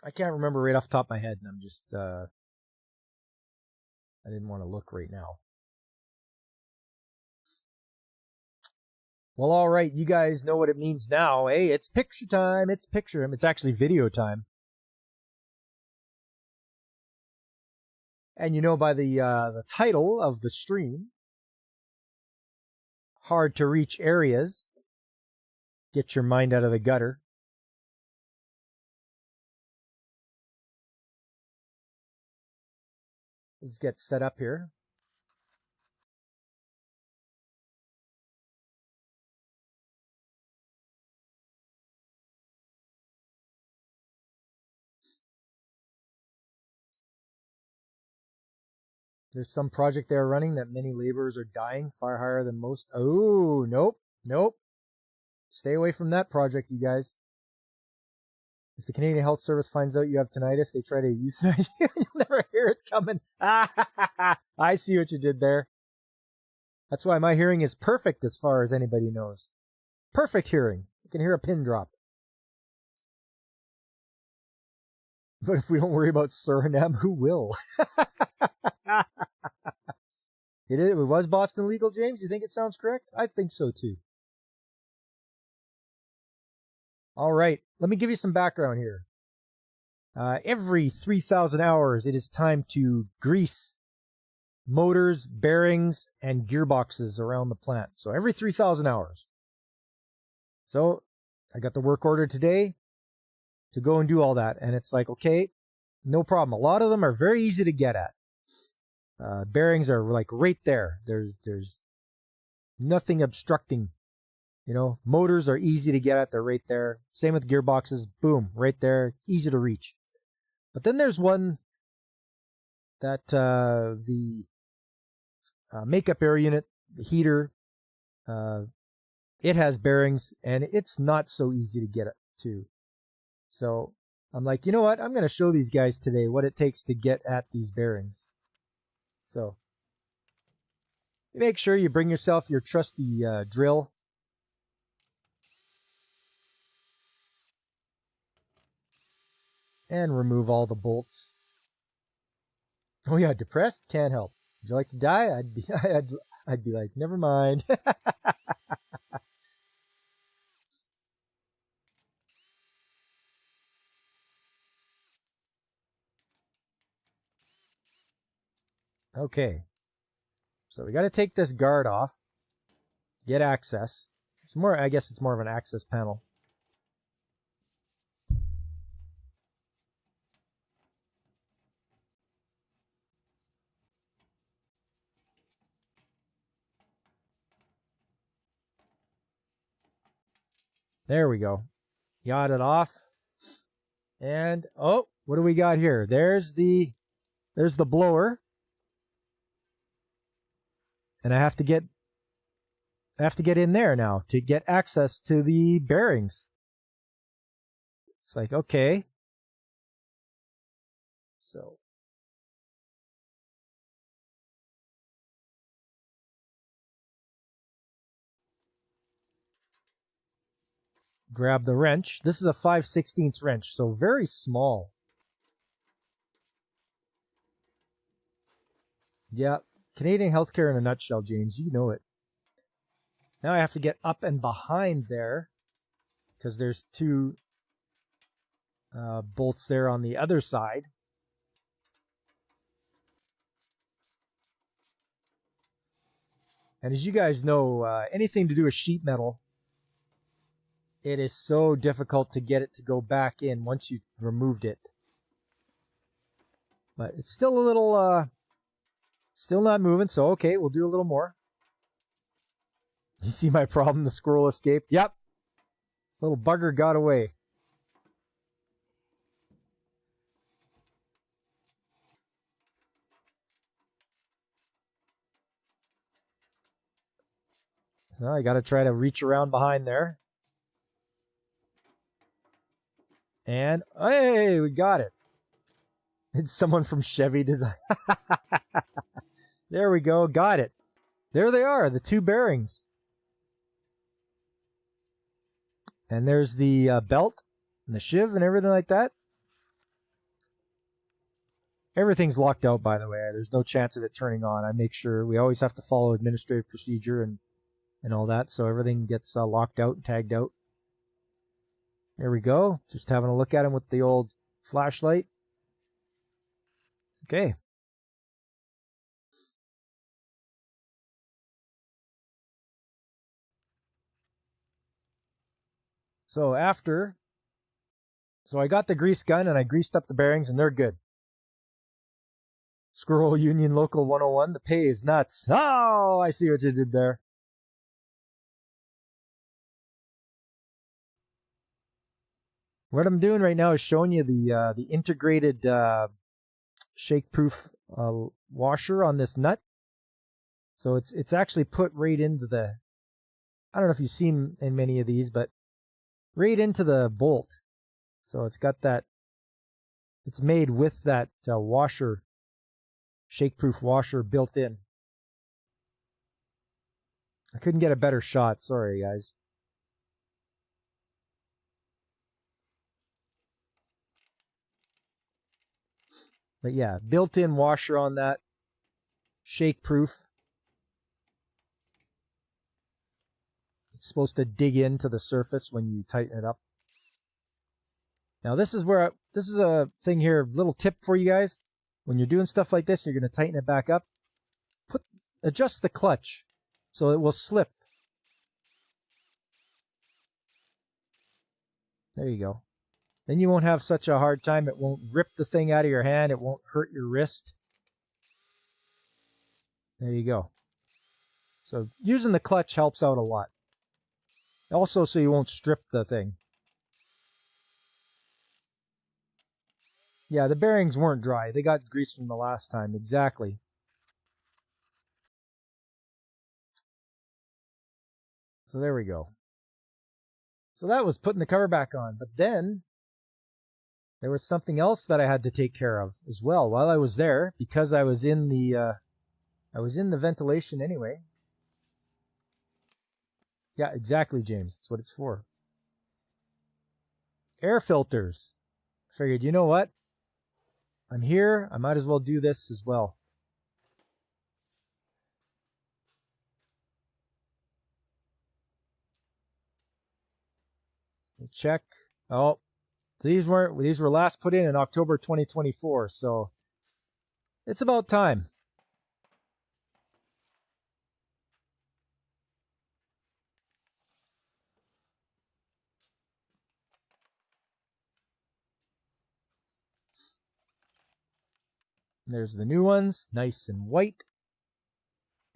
I can't remember right off the top of my head, and I'm just, I didn't want to look right now. Well, all right, you guys know what it means now. Hey, it's picture time. It's actually video time. And by the title of the stream, hard to reach areas. Get your mind out of the gutter. Let's get set up here. There's some project they're running that many laborers are dying, far higher than most. Oh, nope. Stay away from that project, you guys. If the Canadian Health Service finds out you have tinnitus, they try to euthanize you. You'll never hear it coming. I see what you did there. That's why my hearing is perfect as far as anybody knows. Perfect hearing. You can hear a pin drop. But if we don't worry about Suriname, who will? It was Boston Legal, James? You think it sounds correct? I think so, too. All right, let me give you some background here. Every 3,000 hours, it is time to grease motors, bearings, and gearboxes around the plant. So every 3,000 hours. So I got the work order today to go and do all that. And it's like, okay, no problem. A lot of them are very easy to get at. Bearings are like right there. There's nothing obstructing. Motors are easy to get at. They're right there. Same with gearboxes. Boom, right there. Easy to reach. But then there's one that the makeup air unit, the heater, it has bearings, and it's not so easy to get it to. So I'm like, you know what? I'm going to show these guys today what it takes to get at these bearings. So make sure you bring yourself your trusty drill. And remove all the bolts. Oh yeah, depressed? Can't help. Would you like to die? I'd be like, never mind. Okay. So we got to take this guard off. Get access. It's more, I guess it's more of an access panel. There we go. Got it off. And oh, what do we got here? There's the blower. And I have to get in there now to get access to the bearings. It's like, okay. So grab the wrench. This is a 5/16 wrench, so very small. Yeah, Canadian healthcare in a nutshell, James. You know it. Now I have to get up and behind there because there's two bolts there on the other side. And as you guys know, anything to do with sheet metal, it is so difficult to get it to go back in once you removed it. But it's still a little, still not moving. So, okay, we'll do a little more. You see my problem? The squirrel escaped. Yep. Little bugger got away. Well, I got to try to reach around behind there. And, hey, we got it. It's someone from Chevy Design. There we go. Got it. There they are, the two bearings. And there's the belt and the shiv and everything like that. Everything's locked out, by the way. There's no chance of it turning on. I make sure we always have to follow administrative procedure and all that, so everything gets locked out and tagged out. There we go. Just having a look at him with the old flashlight. Okay. So I got the grease gun and I greased up the bearings and they're good. Squirrel Union Local 101, the pay is nuts. Oh, I see what you did there. What I'm doing right now is showing you the integrated shake-proof washer on this nut. So it's actually put right into the, I don't know if you've seen in many of these, but right into the bolt. So it's got that, it's made with that washer, shake-proof washer built in. I couldn't get a better shot. Sorry, guys. But yeah, built-in washer on that, shake-proof. It's supposed to dig into the surface when you tighten it up. Now this is a thing here, little tip for you guys. When you're doing stuff like this, you're going to tighten it back up. Adjust the clutch so it will slip. There you go. Then you won't have such a hard time. It won't rip the thing out of your hand. It won't hurt your wrist. There you go. So using the clutch helps out a lot. Also, so you won't strip the thing. Yeah, the bearings weren't dry. They got grease from the last time. Exactly. So there we go. So that was putting the cover back on. But then there was something else that I had to take care of as well while I was there, because I was in the ventilation anyway. Yeah, exactly, James. That's what it's for. Air filters. I figured, you know what? I'm here. I might as well do this as well. Check. Oh, these were last put in October 2024, so it's about time. There's the new ones, nice and white.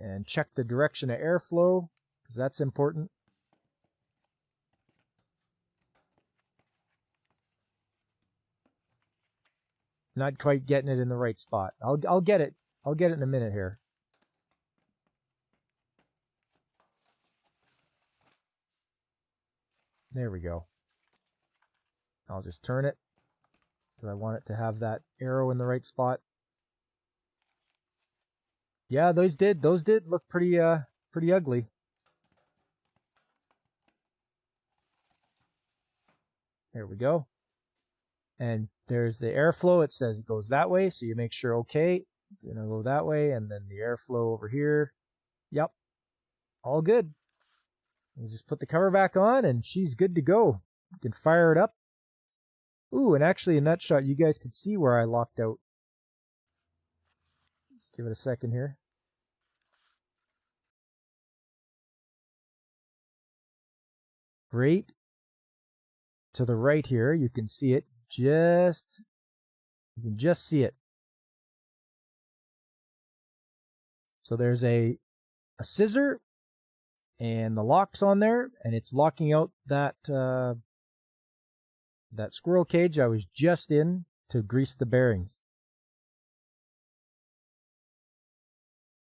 And check the direction of airflow, because that's important. Not quite getting it in the right spot. I'll get it. I'll get it in a minute here. There we go. I'll just turn it because I want it to have that arrow in the right spot. Yeah, those did look pretty ugly. There we go. And there's the airflow. It says it goes that way, so you make sure, okay, you're gonna go that way, and then the airflow over here. Yep, all good. You just put the cover back on, and she's good to go. You can fire it up. Ooh, and actually in that shot, you guys could see where I locked out. Let's give it a second here. Great. To the right here, you can see it. You can just see it. So there's a scissor, and the lock's on there, and it's locking out that that squirrel cage I was just in to grease the bearings.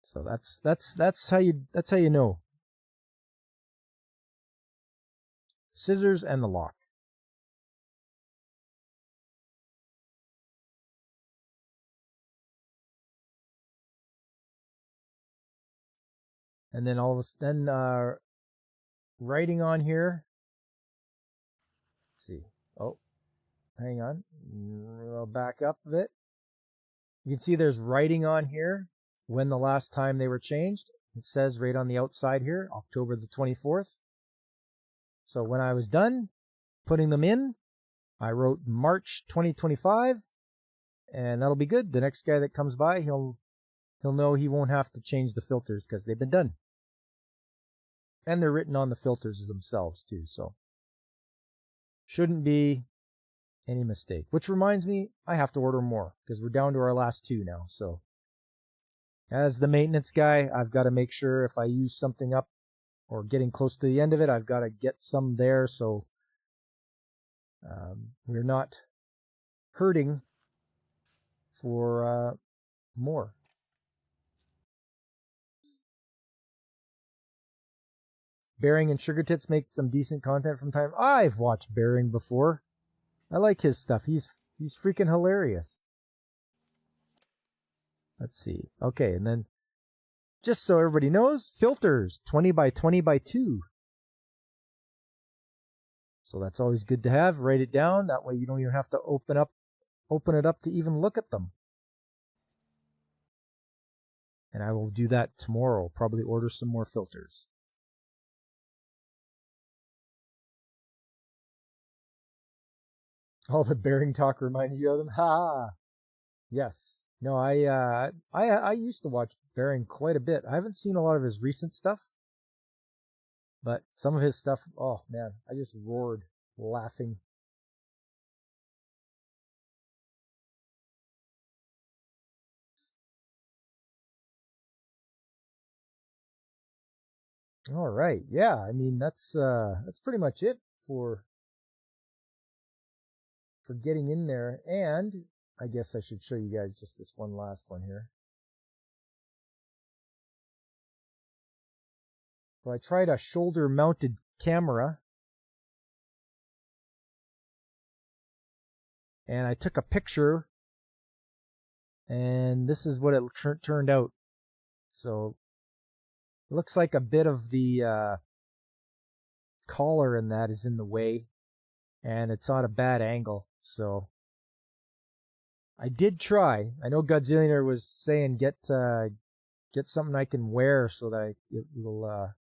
So that's how you know. Scissors and the lock. And then all of a sudden, writing on here. Let's see. Oh, hang on. I'll back up a bit. You can see there's writing on here when the last time they were changed. It says right on the outside here, October the 24th. So when I was done putting them in, I wrote March 2025, and that'll be good. The next guy that comes by, he'll know he won't have to change the filters because they've been done. And they're written on the filters themselves too, so shouldn't be any mistake. Which reminds me, I have to order more because we're down to our last two now. So as the maintenance guy, I've got to make sure if I use something up or getting close to the end of it, I've got to get some there so we're not hurting for more. Bearing and Sugar Tits make some decent content from time. I've watched Bearing before. I like his stuff. He's freaking hilarious. Let's see. Okay, and then just so everybody knows, filters 20 by 20 by 2. So that's always good to have. Write it down. That way you don't even have to open it up to even look at them. And I will do that tomorrow. Probably order some more filters. All the bearing talk reminded you of them. Ha! Yes. No, I used to watch Bearing quite a bit. I haven't seen a lot of his recent stuff, but some of his stuff, oh man, I just roared laughing. All right. Yeah, I mean that's pretty much it for getting in there. And I guess I should show you guys just this one last one here. So I tried a shoulder-mounted camera, and I took a picture, and this is what it turned out. So it looks like a bit of the collar in that is in the way, and it's on a bad angle. So I did try. I know Godzillionaire was saying get something I can wear so that it will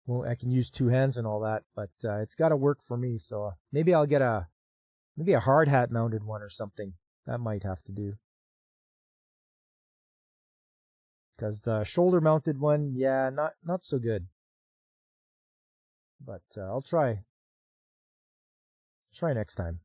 well, I can use two hands and all that, but it's got to work for me. So maybe I'll get a hard hat mounted one or something. That might have to do. Because the shoulder mounted one, yeah, not so good. But I'll try next time.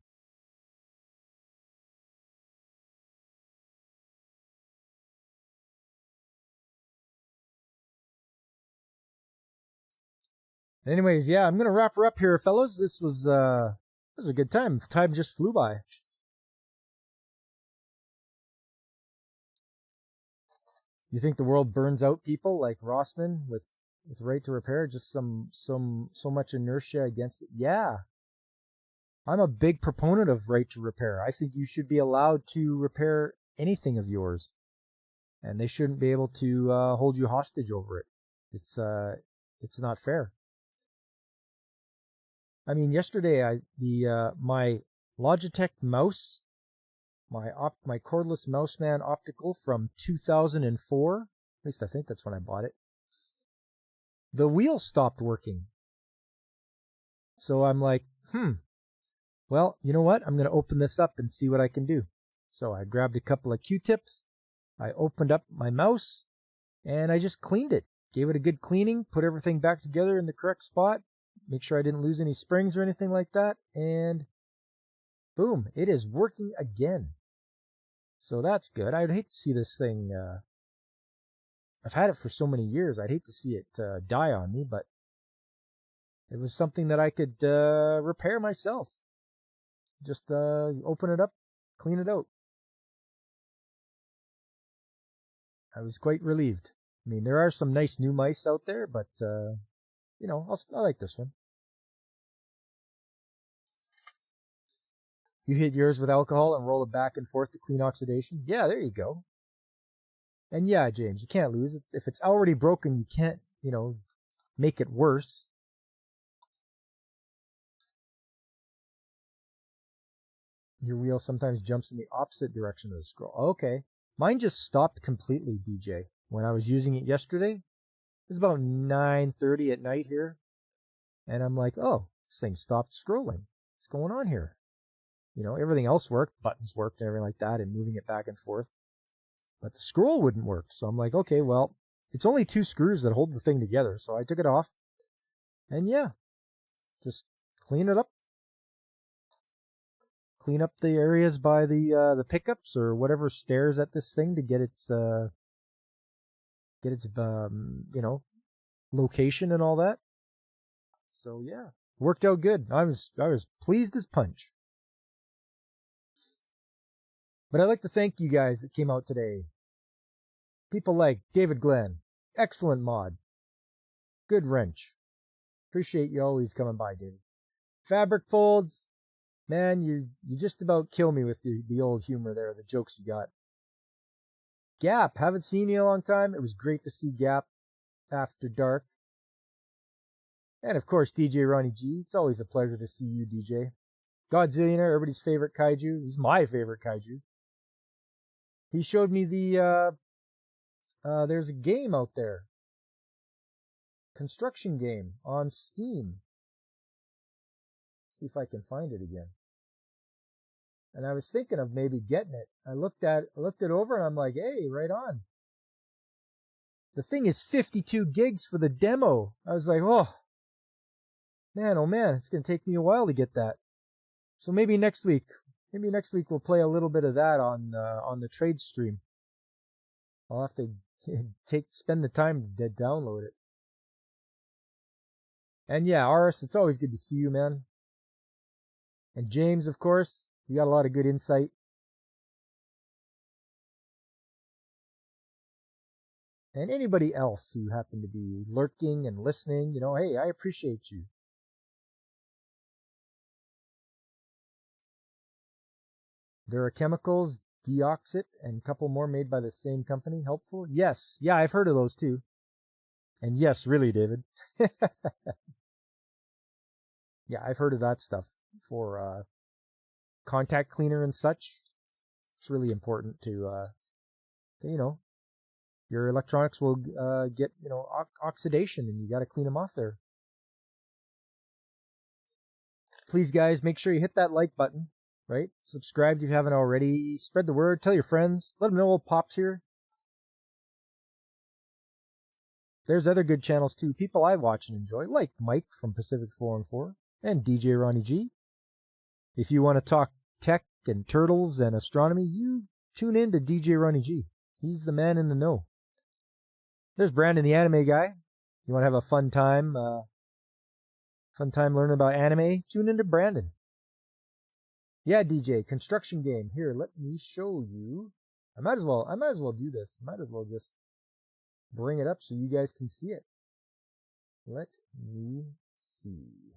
Anyways, yeah, I'm gonna wrap her up here, fellas. This was a good time. Time just flew by. You think the world burns out people like Rossman with right to repair? Just so much inertia against it. Yeah, I'm a big proponent of right to repair. I think you should be allowed to repair anything of yours, and they shouldn't be able to hold you hostage over it. It's not fair. I mean, yesterday my Logitech mouse, my cordless Mouseman optical from 2004, at least I think that's when I bought it. The wheel stopped working. So I'm like, well, you know what? I'm going to open this up and see what I can do. So I grabbed a couple of Q-tips, I opened up my mouse, and I just cleaned it. Gave it a good cleaning, put everything back together in the correct spot, make sure I didn't lose any springs or anything like that, and boom, it is working again. So that's good. I'd hate to see this thing, I've had it for so many years, I'd hate to see it die on me, but it was something that I could repair myself. Just open it up, clean it out. I was quite relieved. I mean, there are some nice new mice out there, but, you know, I like this one. You hit yours with alcohol and roll it back and forth to clean oxidation? Yeah, there you go. And yeah, James, you can't lose. If it's already broken, you can't, you know, make it worse. Your wheel sometimes jumps in the opposite direction of the scroll. Okay. Mine just stopped completely, DJ. When I was using it yesterday, it was about 9:30 at night here. And I'm like, oh, this thing stopped scrolling. What's going on here? You know, everything else worked, buttons worked and everything like that, and moving it back and forth. But the scroll wouldn't work. So I'm like, okay, well, it's only 2 screws that hold the thing together. So I took it off. And yeah, just clean it up. Clean up the areas by the pickups or whatever stares at this thing to get its you know, location and all that. So yeah, worked out good. I was pleased as punch. But I'd like to thank you guys that came out today. People like David Glenn, excellent mod, good wrench. Appreciate you always coming by, David. Fabric Folds, man, you just about kill me with the old humor there, the jokes you got. Gap, haven't seen you in a long time. It was great to see Gap after dark. And of course, DJ Ronnie G. It's always a pleasure to see you, DJ. Godzillionaire, everybody's favorite kaiju. He's my favorite kaiju. He showed me there's a game out there. Construction game on Steam. See if I can find it again. And I was thinking of maybe getting it. I looked it over and I'm like, hey, right on. The thing is 52 gigs for the demo. I was like, oh man, it's going to take me a while to get that. So maybe next week we'll play a little bit of that on the trade stream. I'll have to spend the time to download it. And yeah, Aris, it's always good to see you, man. And James, of course, you got a lot of good insight. And anybody else who happen to be lurking and listening, hey, I appreciate you. There are chemicals, deoxit, and a couple more made by the same company. Helpful? Yes. Yeah, I've heard of those too. And yes, really, David. Yeah, I've heard of that stuff for contact cleaner and such. It's really important to, your electronics will get, oxidation, and you got to clean them off there. Please, guys, make sure you hit that like button, right? Subscribe if you haven't already. Spread the word. Tell your friends. Let them know old Pop's here. There's other good channels, too. People I watch and enjoy, like Mike from Pacific 414 and DJ Ronnie G. If you want to talk tech and turtles and astronomy, you tune in to DJ Ronnie G. He's the man in the know. There's Brandon, the anime guy. You want to have a fun time learning about anime? Tune into Brandon. Yeah, DJ, construction game. Here, let me show you. I might as well do this. I might as well just bring it up so you guys can see it. Let me see.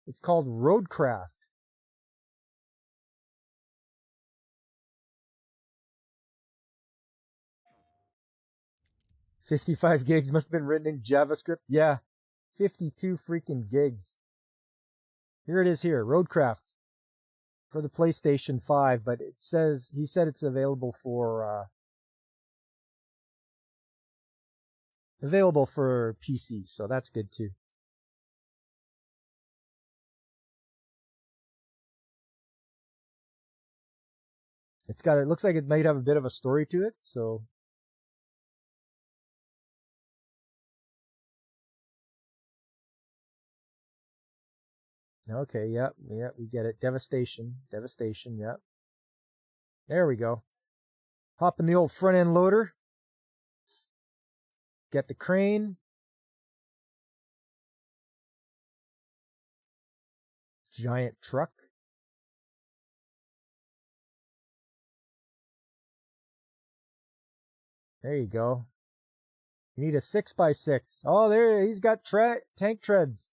It's called Roadcraft. $55 gigs must have been written in JavaScript. Yeah, 52 freaking gigs. Here it is here, Roadcraft for the PlayStation 5, but he said it's available for PC, so that's good too. It looks like it might have a bit of a story to it, so. Okay, yeah, we get it. Devastation, yeah. There we go. Hop in the old front end loader. Get the crane. Giant truck. There you go. You need a 6x6. Oh, there, he's got tank treads.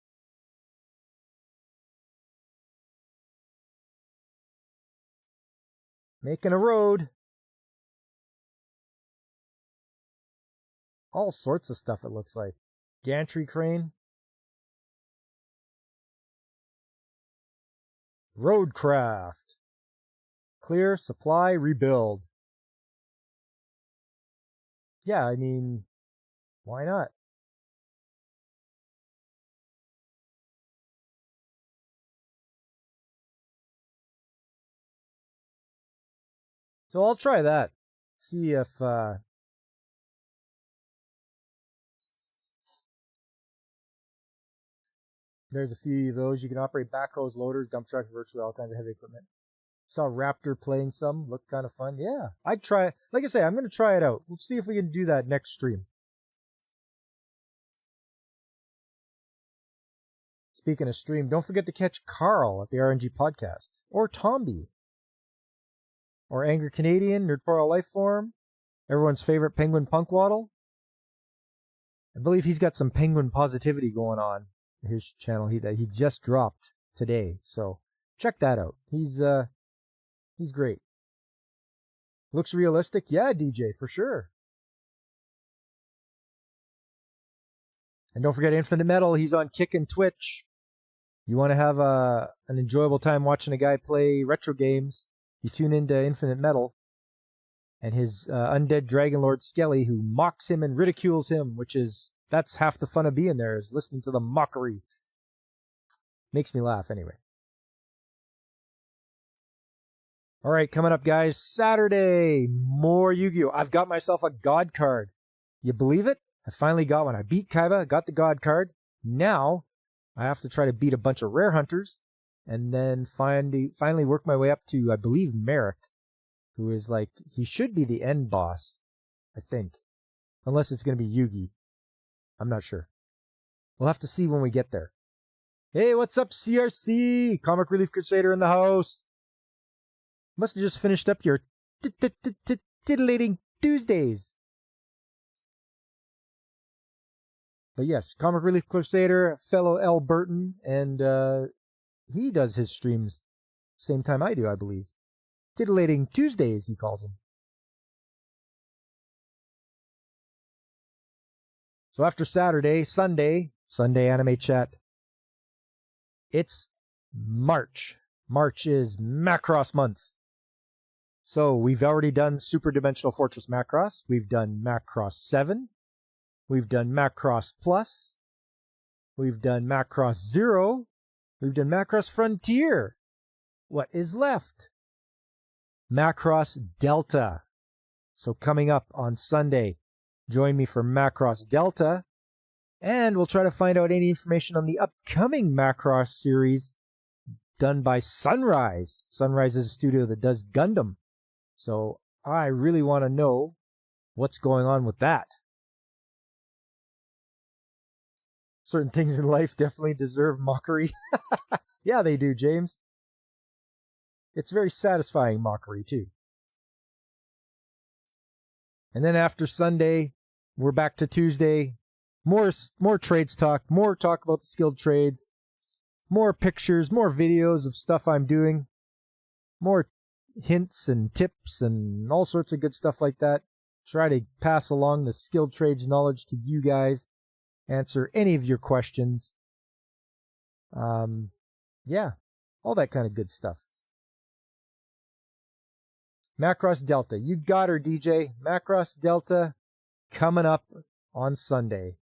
Making a road. All sorts of stuff, it looks like. Gantry crane. Roadcraft. Clear, supply, rebuild. Yeah, I mean, why not? So I'll try that. See if there's a few of those. You can operate backhoes, loaders, dump trucks, virtually all kinds of heavy equipment. Saw Raptor playing some. Looked kind of fun. Yeah, I'd try it. Like I say, I'm going to try it out. We'll see if we can do that next stream. Speaking of stream, don't forget to catch Carl at the RNG podcast. Or Tomby. Or Angry Canadian, Nerdporo Lifeform. Everyone's favorite Penguin Punkwaddle. I believe he's got some penguin positivity going on. His channel he just dropped today. So check that out. He's great. Looks realistic? Yeah, DJ, for sure. And don't forget Infinite Metal. He's on Kick and Twitch. You want to have an enjoyable time watching a guy play retro games, you tune into Infinite Metal and his undead Dragon Lord Skelly, who mocks him and ridicules him, that's half the fun of being there, is listening to the mockery. Makes me laugh anyway. All right, coming up, guys, Saturday, more Yu-Gi-Oh! I've got myself a God card. You believe it? I finally got one. I beat Kaiba, got the God card. Now, I have to try to beat a bunch of rare hunters, and then finally work my way up to, I believe, Merrick, who is he should be the end boss, I think. Unless it's going to be Yugi. I'm not sure. We'll have to see when we get there. Hey, what's up, CRC? Comic Relief Crusader in the house. Must have just finished up your titillating Tuesdays. But yes, Comic Relief Crusader, fellow Albertan, and he does his streams same time I do, I believe. Titillating Tuesdays, he calls them. So after Saturday, Sunday Anime Chat, it's March. March is Macross month. So we've already done Super Dimensional Fortress Macross. We've done Macross 7. We've done Macross Plus. We've done Macross 0. We've done Macross Frontier. What is left? Macross Delta. So coming up on Sunday, join me for Macross Delta, and we'll try to find out any information on the upcoming Macross series done by Sunrise. Sunrise is a studio that does Gundam. So I really want to know what's going on with that. Certain things in life definitely deserve mockery. Yeah, they do, James. It's very satisfying mockery, too. And then after Sunday, we're back to Tuesday. More trades talk, more talk about the skilled trades, more pictures, more videos of stuff I'm doing, more hints and tips and all sorts of good stuff like that. Try to pass along the skilled trades knowledge to you guys. Answer any of your questions. Yeah, all that kind of good stuff. Macross Delta. You got her, DJ. Macross Delta coming up on Sunday.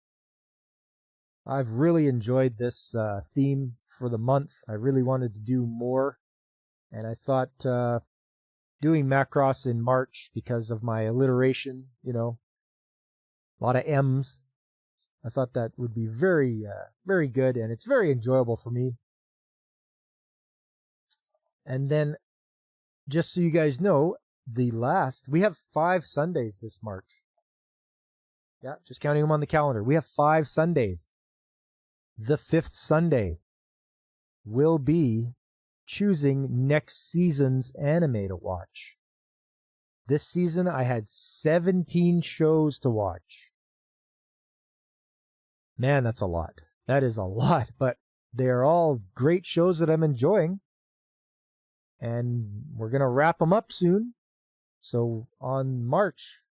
I've really enjoyed this theme for the month. I really wanted to do more. And I thought doing Macross in March, because of my alliteration, a lot of M's, I thought that would be very, very good. And it's very enjoyable for me. And then, just so you guys know, we have 5 Sundays this March. Yeah, just counting them on the calendar. We have 5 Sundays. The 5th Sunday will be choosing next season's anime to watch. This season, I had 17 shows to watch. Man, that's a lot. That is a lot, but they're all great shows that I'm enjoying. And we're going to wrap them up soon. So on March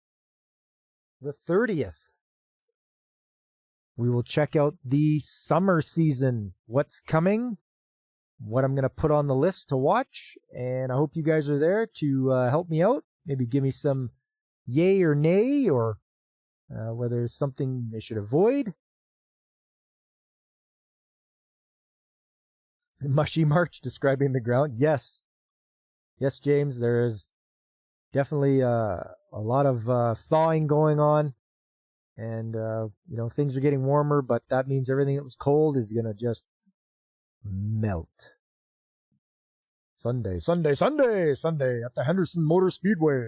the 30th, we will check out the summer season. What's coming, what I'm going to put on the list to watch. And I hope you guys are there to help me out. Maybe give me some yay or nay, or whether there's something they should avoid. Mushy March describing the ground. Yes, James, there is definitely a lot of thawing going on, and things are getting warmer, but that means everything that was cold is gonna just melt. Sunday at the Henderson Motor Speedway.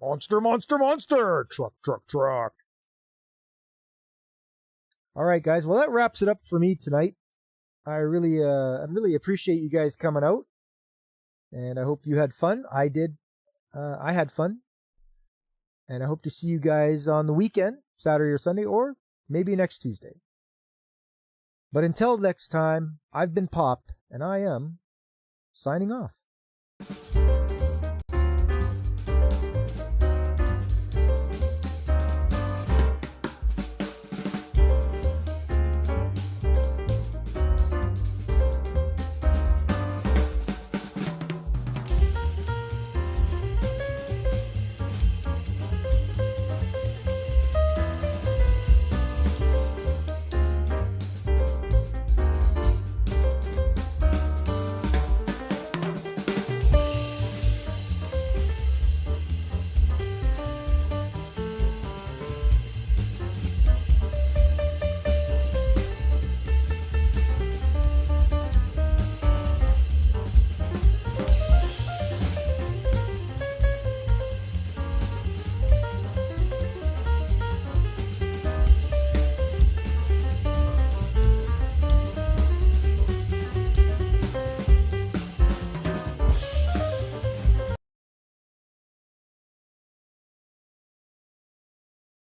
Monster, truck. All right, guys. Well, that wraps it up for me tonight. I really appreciate you guys coming out, and I hope you had fun. I did. I had fun, and I hope to see you guys on the weekend, Saturday or Sunday, or maybe next Tuesday. But until next time, I've been Pop, and I am signing off.